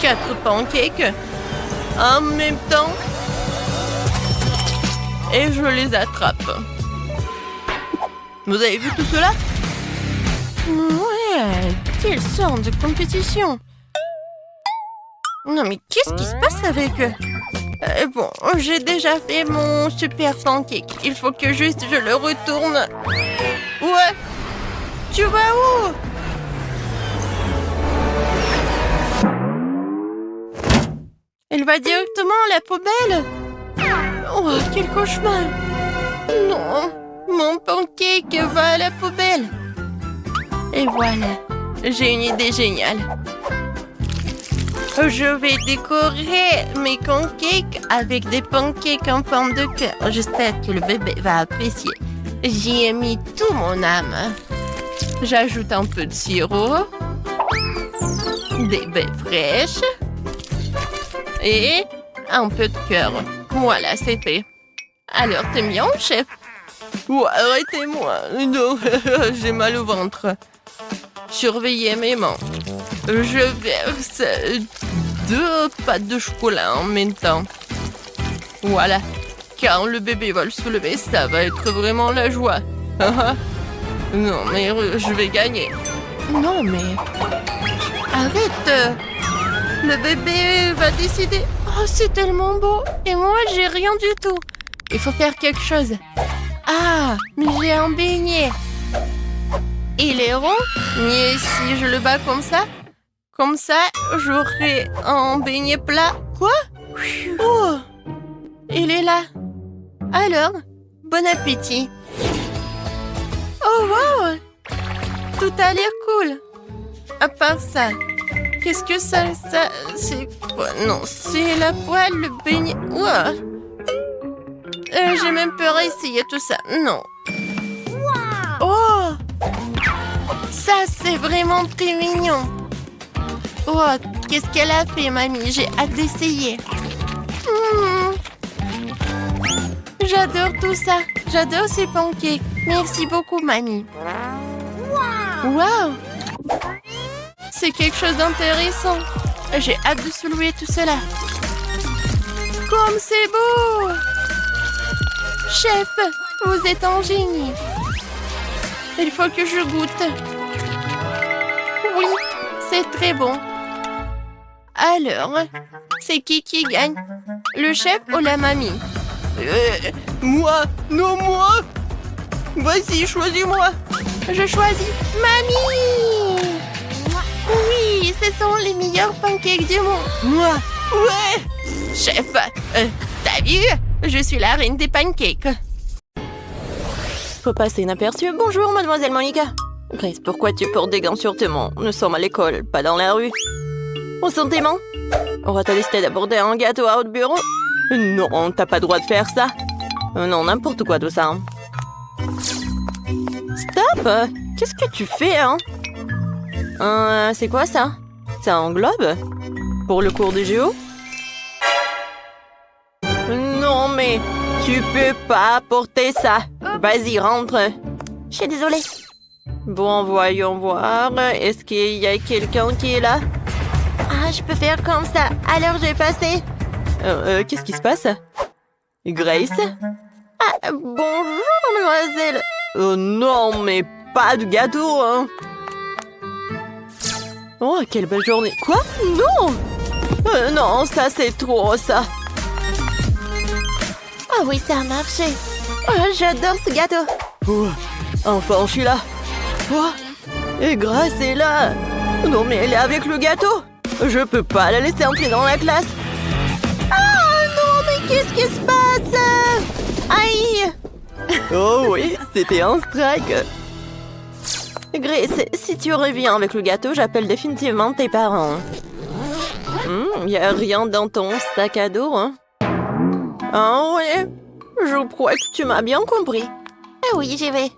4 pancakes en même temps. Et je les attrape. Vous avez vu tout cela? Ouais, quelle sorte de compétition. Non mais qu'est-ce qui se passe avec eux? Bon, j'ai déjà fait mon super pancake. Il faut que juste je le retourne. Ouais. Tu vas où? Elle va directement à la poubelle. Oh, quel cauchemar. Non, mon pancake va à la poubelle. Et voilà, j'ai une idée géniale. Je vais décorer mes pancakes avec des pancakes en forme de cœur. J'espère que le bébé va apprécier. J'y ai mis tout mon âme. J'ajoute un peu de sirop, des baies fraîches et un peu de cœur. Voilà, c'est fait. Alors, t'aimes bien, chef? Ouais, arrêtez-moi. Non, j'ai mal au ventre. Surveillez mes mains. Je verse 2 pâtes de chocolat en même temps. Voilà. Quand le bébé va le soulever, ça va être vraiment la joie. Non, mais je vais gagner. Non, mais... Arrête. Le bébé va décider. Oh, c'est tellement beau. Et moi, j'ai rien du tout. Il faut faire quelque chose. Ah, mais j'ai un beignet. Il est rond, mais si je le bats comme ça, j'aurai un beignet plat. Quoi? Oh, il est là. Alors, bon appétit. Oh, wow! Tout a l'air cool. À part ça, qu'est-ce que ça, c'est quoi? Non, c'est la poêle, le beignet. Wow. J'ai même peur à essayer tout ça. Non. Oh! Ça, c'est vraiment très mignon. Oh, qu'est-ce qu'elle a fait, mamie? J'ai hâte d'essayer. J'adore tout ça. J'adore ces pancakes. Merci beaucoup, mamie. Wow! C'est quelque chose d'intéressant. J'ai hâte de soulever tout cela. Comme c'est beau! Chef, vous êtes un génie. Il faut que je goûte. Oui, c'est très bon. Alors, c'est qui gagne? Le chef ou la mamie? Moi. Non, moi. Vas-y, choisis-moi. Je choisis mamie. Oui, ce sont les meilleurs pancakes du monde. Moi. Ouais. Chef, t'as vu? Je suis la reine des pancakes. Faut passer inaperçu. Bonjour, mademoiselle Monica. Grace, pourquoi tu portes des gants sur tes mains? Nous sommes à l'école, pas dans la rue. Où sont tes mains? Aura-t-elle décidé d'aborder un gâteau à votre bureau? Non, t'as pas le droit de faire ça. Non, n'importe quoi tout ça. Stop! Qu'est-ce que tu fais, hein? C'est quoi ça? C'est un globe? Pour le cours de géo? Non, mais tu peux pas porter ça. Vas-y, rentre. Je suis désolée. Bon, voyons voir. Est-ce qu'il y a quelqu'un qui est là? Ah, je peux faire comme ça. Alors, je vais passer. Qu'est-ce qui se passe? Grace? Ah, bonjour, mademoiselle. Non, mais pas de gâteau, hein? Oh, quelle belle journée. Quoi? Non! Non, ça, c'est trop, ça. Ah oui, ça a marché. Oh, j'adore ce gâteau. Oh, enfin, je suis là. Oh, et Grace est là. Non, mais elle est avec le gâteau. Je peux pas la laisser entrer dans la classe. Ah non, mais qu'est-ce qui se passe? Aïe! Oh oui, c'était un strike. Grace, si tu reviens avec le gâteau, j'appelle définitivement tes parents. Y a rien dans ton sac à dos, hein? Ah ouais, je crois que tu m'as bien compris. Ah oui, j'y vais.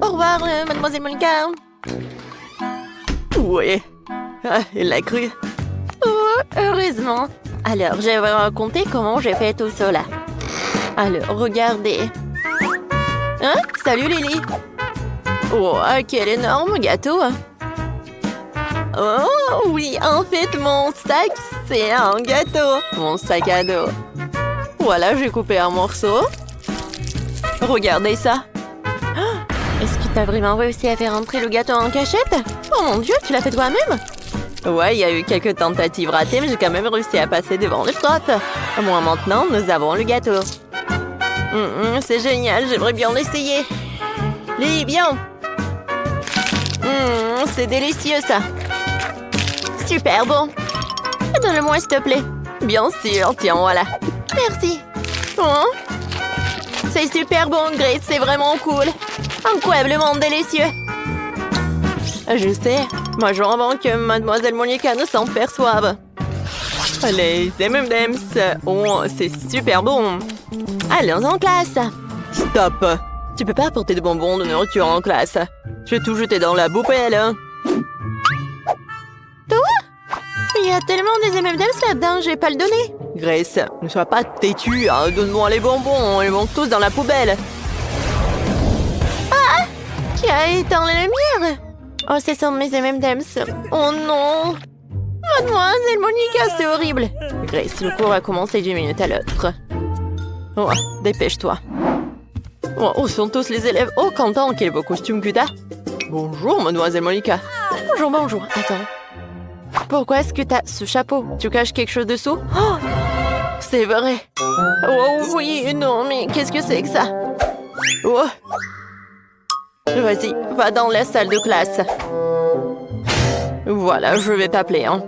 Au revoir, mademoiselle Monica. Ouais, elle l'a cru. Oh, heureusement. Alors, je vais vous raconter comment j'ai fait tout cela. Alors, regardez. Hein? Salut, Lily. Oh, quel énorme gâteau. Oh, oui, en fait, mon sac, c'est un gâteau. Mon sac à dos. Voilà, j'ai coupé un morceau. Regardez ça. Est-ce que tu as vraiment réussi à faire entrer le gâteau en cachette? Oh mon Dieu, tu l'as fait toi-même? Ouais, il y a eu quelques tentatives ratées, mais j'ai quand même réussi à passer devant le prof. Moi, maintenant, nous avons le gâteau. C'est génial, j'aimerais bien l'essayer. Lily, viens. C'est délicieux, ça. Super bon. Donne-le-moi, s'il te plaît. Bien sûr, tiens, voilà. Merci. Oh. C'est super bon, Grace, c'est vraiment cool. Incroyablement délicieux. Je sais, moi je avant que Mademoiselle Monica ne s'en perçoive. Les M&M's, oh, c'est super bon. Allons en classe. Stop. Tu peux pas apporter de bonbons, de nourriture en classe. Je vais tout jeter dans la poubelle. Toi? Il y a tellement des M&M's là-dedans, je vais pas le donner. Grace, ne sois pas têtue, hein. Donne-moi les bonbons, ils vont tous dans la poubelle. Ah! Qui a éteint les lumières? Oh, ce sont mes M&M's. Oh non! Mademoiselle Monica, c'est horrible. Grace, le cours a commencé 10 minutes à l'autre. Oh, dépêche-toi. Oh, où sont tous les élèves? Oh, Quentin, quel beau costume que t'as. Bonjour, Mademoiselle Monica. Bonjour, bonjour. Attends. Pourquoi est-ce que t'as ce chapeau? Tu caches quelque chose dessous? Oh, c'est vrai. Oh oui, non, mais qu'est-ce que c'est que ça? Oh. Vas-y, va dans la salle de classe. Voilà, je vais t'appeler, hein.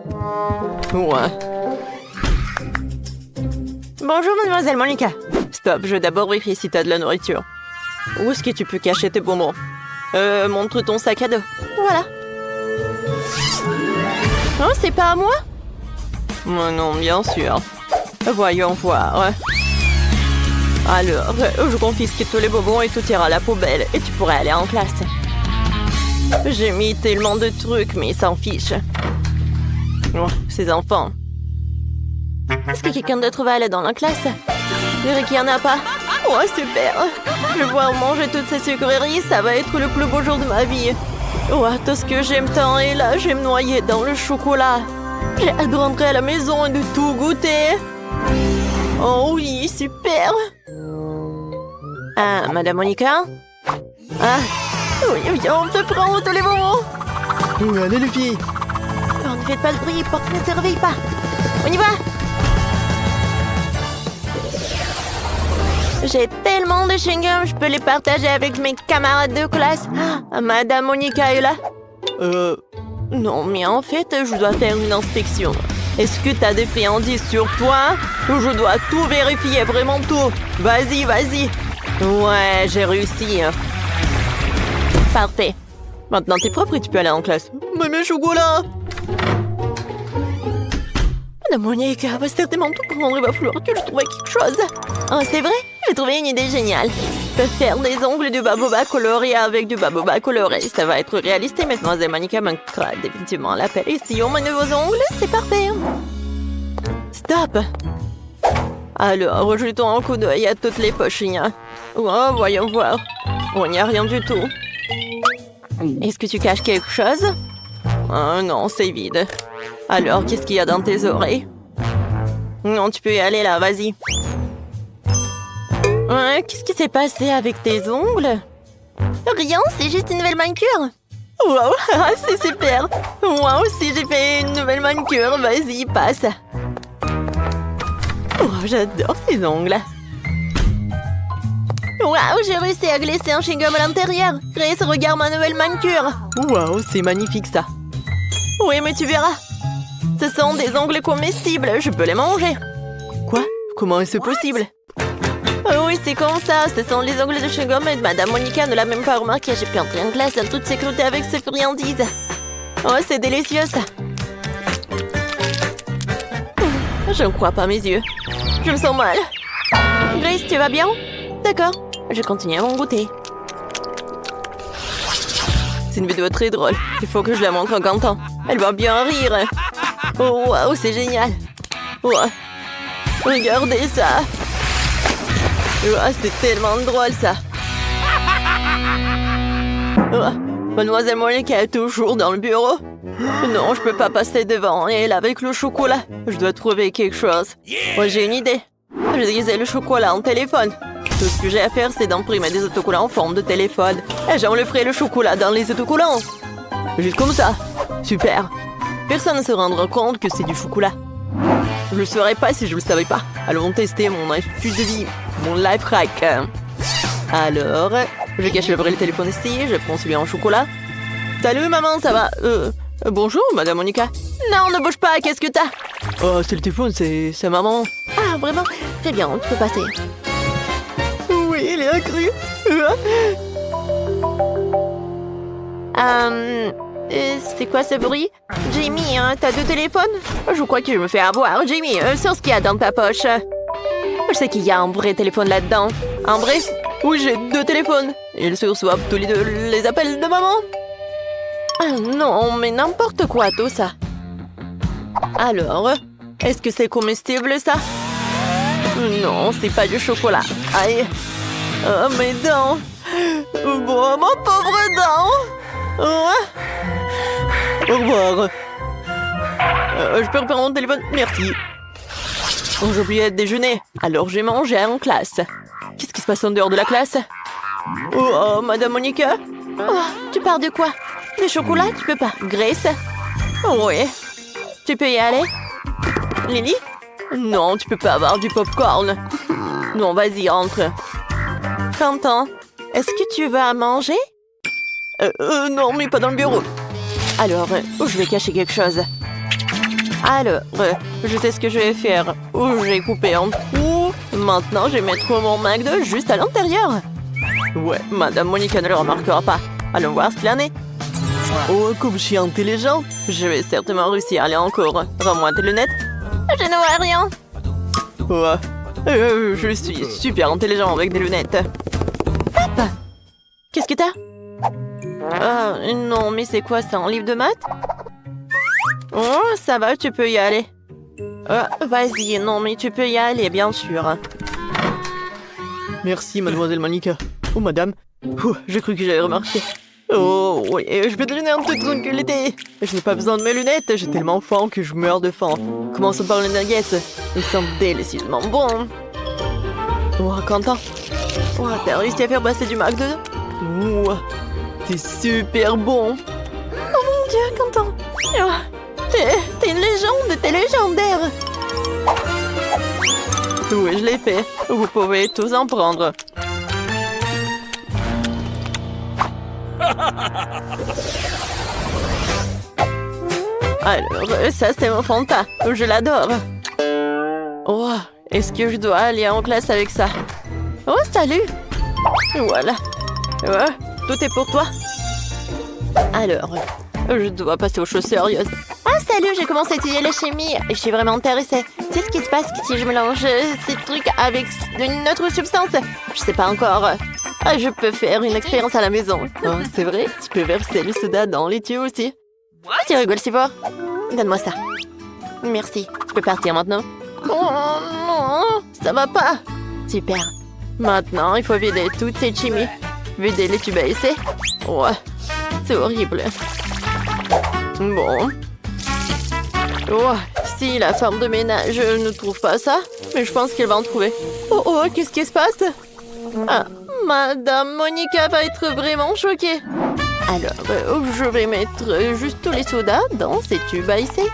Ouais. Bonjour, Mademoiselle Monica. Stop, je vais d'abord vérifier si t'as de la nourriture. Où est-ce que tu peux cacher tes bonbons? Montre ton sac à dos. Voilà. Oh, c'est pas à moi? Oh non, bien sûr. Voyons voir. Alors, je confisque tous les bonbons et tout ira à la poubelle et tu pourrais aller en classe. J'ai mis tellement de trucs, mais ils s'en fichent. Oh, ces enfants. Est-ce que quelqu'un d'autre va aller dans la classe? Je dirais qu'il n'y en a pas. Oh, super. Je vais pouvoir manger toutes ces sucreries, ça va être le plus beau jour de ma vie. Oh, tout ce que j'aime tant, et là, je vais me noyer dans le chocolat. J'ai hâte de rentrer à la maison et de tout goûter. Oh oui, super. Ah, Madame Monica? Ah, oui, on peut prendre tous les bonbons. Allez, les filles. Oh, ne faites pas de bruit, porte ne se réveille pas. On y va. J'ai tellement de chewing-gum, je peux les partager avec mes camarades de classe. Ah, Madame Monica est là? Non, mais en fait, je dois faire une inspection. Est-ce que t'as des friandises sur toi? Je dois tout vérifier, vraiment tout. Vas-y, vas-y. Ouais, j'ai réussi. Parfait. Maintenant, t'es propre et tu peux aller en classe. Mais mes chocolats! Madame Monica va certainement tout prendre. Il va falloir que je trouve quelque chose. Oh, c'est vrai? J'ai trouvé une idée géniale. Je peux faire des ongles de baboba colorés avec du baboba coloré. Ça va être réaliste et Mademoiselle Monica manquera définitivement l'appel. Et si on met de vos ongles, c'est parfait. Stop! Alors, jetons un coup d'œil à toutes les poches. Oh, voyons voir. Oh, il n'y a rien du tout. Est-ce que tu caches quelque chose? Oh, non, c'est vide. Alors, qu'est-ce qu'il y a dans tes oreilles? Non, tu peux y aller là, vas-y. Qu'est-ce qui s'est passé avec tes ongles? Rien, c'est juste une nouvelle manicure. Wow, c'est super. Moi aussi, j'ai fait une nouvelle manicure. Vas-y, passe. Oh, j'adore ces ongles. Waouh, j'ai réussi à glisser un chewing-gum à l'intérieur. Grace, regarde ma nouvelle manicure. Waouh, c'est magnifique ça. Oui, mais tu verras. Ce sont des ongles comestibles. Je peux les manger. Quoi? Comment est-ce possible? Oh oui, c'est comme ça. Ce sont les ongles de chewing-gum et Madame Monica ne l'a même pas remarqué. J'ai pu entrer en classe en toute sécurité avec ces friandises. Oh, c'est délicieux ça. Je ne crois pas mes yeux. Je me sens mal. Grace, tu vas bien? D'accord. Je continue à mon goûter. C'est une vidéo très drôle. Il faut que je la montre à Quentin. Elle va bien rire. Oh, waouh, c'est génial. Ouais. Regardez ça. Ouais, c'est tellement drôle, ça. Ouais. Mademoiselle Monica est toujours dans le bureau. Non, je peux pas passer devant elle avec le chocolat. Je dois trouver quelque chose. Moi, j'ai une idée. Je déguisais le chocolat en téléphone. Tout ce que j'ai à faire, c'est d'imprimer des autocollants en forme de téléphone. Et j'enlèverai le chocolat dans les autocollants. Juste comme ça. Super. Personne ne se rendra compte que c'est du chocolat. Je le saurais pas si je le savais pas. Allons tester mon astuce de vie, mon life hack. Alors, je cache le vrai téléphone ici, je prends celui en chocolat. Salut maman, ça va? Bonjour madame Monica. Non, ne bouge pas, qu'est-ce que t'as? Oh, c'est le téléphone, c'est maman. Ah, vraiment? Très bien, tu peux passer. Oui, il est accru. C'est quoi ce bruit? Jamie, hein, t'as 2 téléphones? Je crois que je me fais avoir. Jamie, sors ce qu'il y a dans ta poche. Je sais qu'il y a un vrai téléphone là-dedans. Un vrai? Oui, j'ai 2 téléphones. Ils se reçoivent tous les 2 les appels de maman. Ah non, mais n'importe quoi tout ça. Alors, est-ce que c'est comestible ça? Non, c'est pas du chocolat. Aïe. Oh, mes dents. Bon, mon pauvre dent. Au revoir. Je peux reprendre mon téléphone? Merci. Oh, j'ai oublié de déjeuner. Alors j'ai mangé en classe. Qu'est-ce qui se passe en dehors de la classe? Oh, Madame Monica? Oh, tu parles de quoi? Des chocolats? Tu peux pas. Grace? Oui. Tu peux y aller? Lily? Non, tu peux pas avoir du popcorn. Non, vas-y, entre. Quentin, est-ce que tu vas manger? Non, mais pas dans le bureau. Alors, je vais cacher quelque chose. Alors, je sais ce que je vais faire. J'ai coupé en trous. Maintenant, je vais mettre mon McDo juste à l'intérieur. Ouais, Madame Monica ne le remarquera pas. Allons voir ce qu'il en est. Oh, comme je suis intelligent, je vais certainement réussir à aller encore. Rends-moi tes lunettes. Je ne vois rien. Ouais, je suis super intelligent avec des lunettes. Hop! Qu'est-ce que t'as? Ah, non, mais c'est quoi, c'est un livre de maths? Oh, ça va, tu peux y aller. Vas-y, non, mais tu peux y aller, bien sûr. Merci, mademoiselle Monica. Oh, madame. J'ai cru que j'avais remarqué. Oh, oui, je peux te donner un toute tranquillité. Je n'ai pas besoin de mes lunettes, j'ai tellement faim que je meurs de faim. Commençons par les nuggets. Ils sont délicieusement bons. Oh, Quentin. Oh, t'as réussi à faire passer du McDo? Oh, c'est super bon. Oh mon Dieu, Quentin. Oh, t'es une légende, t'es légendaire. Oui, je l'ai fait. Vous pouvez tous en prendre. Alors, ça c'est mon Fanta. Je l'adore. Oh, est-ce que je dois aller en classe avec ça? Oh, salut. Voilà. Ouais, tout est pour toi. Alors, je dois passer aux choses sérieuses. Ah, salut, j'ai commencé à étudier la chimie et je suis vraiment intéressée. Tu sais ce qui se passe si je mélange ces trucs avec une autre substance? Je sais pas encore. Je peux faire une expérience à la maison. Oh, c'est vrai? Tu peux verser le soda dans les tuyaux aussi. Tu rigoles si fort? Donne-moi ça. Merci. Je peux partir maintenant? Oh non, ça va pas. Super. Maintenant, il faut vider toute cette chimie. Vider les tubes à essai. Ouais, c'est horrible. Bon. Oh, si la femme de ménage ne trouve pas ça, mais je pense qu'elle va en trouver. Oh, qu'est-ce qui se passe? Ah, Madame Monica va être vraiment choquée. Alors, je vais mettre juste tous les sodas dans ces tubes à essai.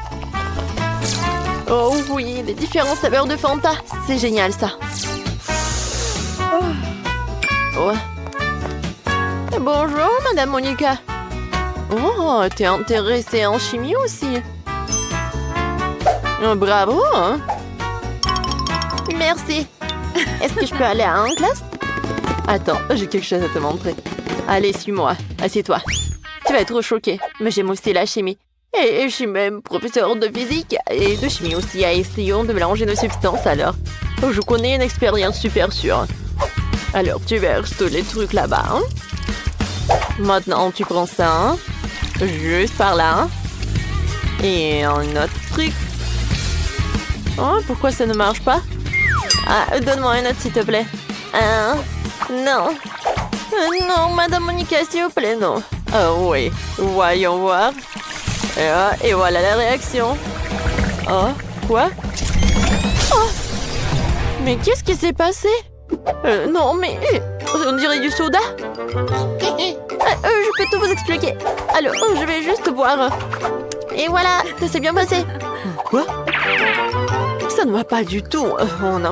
Oh oui, les différents saveurs de Fanta. C'est génial, ça. Ouais. Bonjour, Madame Monica. Oh, t'es intéressée en chimie aussi. Bravo, hein? Merci. Est-ce que je peux aller en classe? Attends, j'ai quelque chose à te montrer. Allez, suis-moi. Assieds-toi. Tu vas être choquée, mais j'aime aussi la chimie. Et je suis même professeur de physique et de chimie aussi. Essayons de mélanger nos substances alors. Je connais une expérience super sûre. Alors, tu verses tous les trucs là-bas. Hein? Maintenant, tu prends ça. Juste par là. Et un autre truc. Oh, pourquoi ça ne marche pas? Ah, donne-moi un autre, s'il te plaît. Non. Non, Madame Monica, s'il vous plaît, non. Oh oui, voyons voir. Et voilà la réaction. Oh, quoi? Oh! Mais qu'est-ce qui s'est passé? Non, mais... on dirait du soda. Je peux tout vous expliquer. Alors, je vais juste boire. Et voilà, ça s'est bien passé. Quoi? Ça ne va pas du tout. On a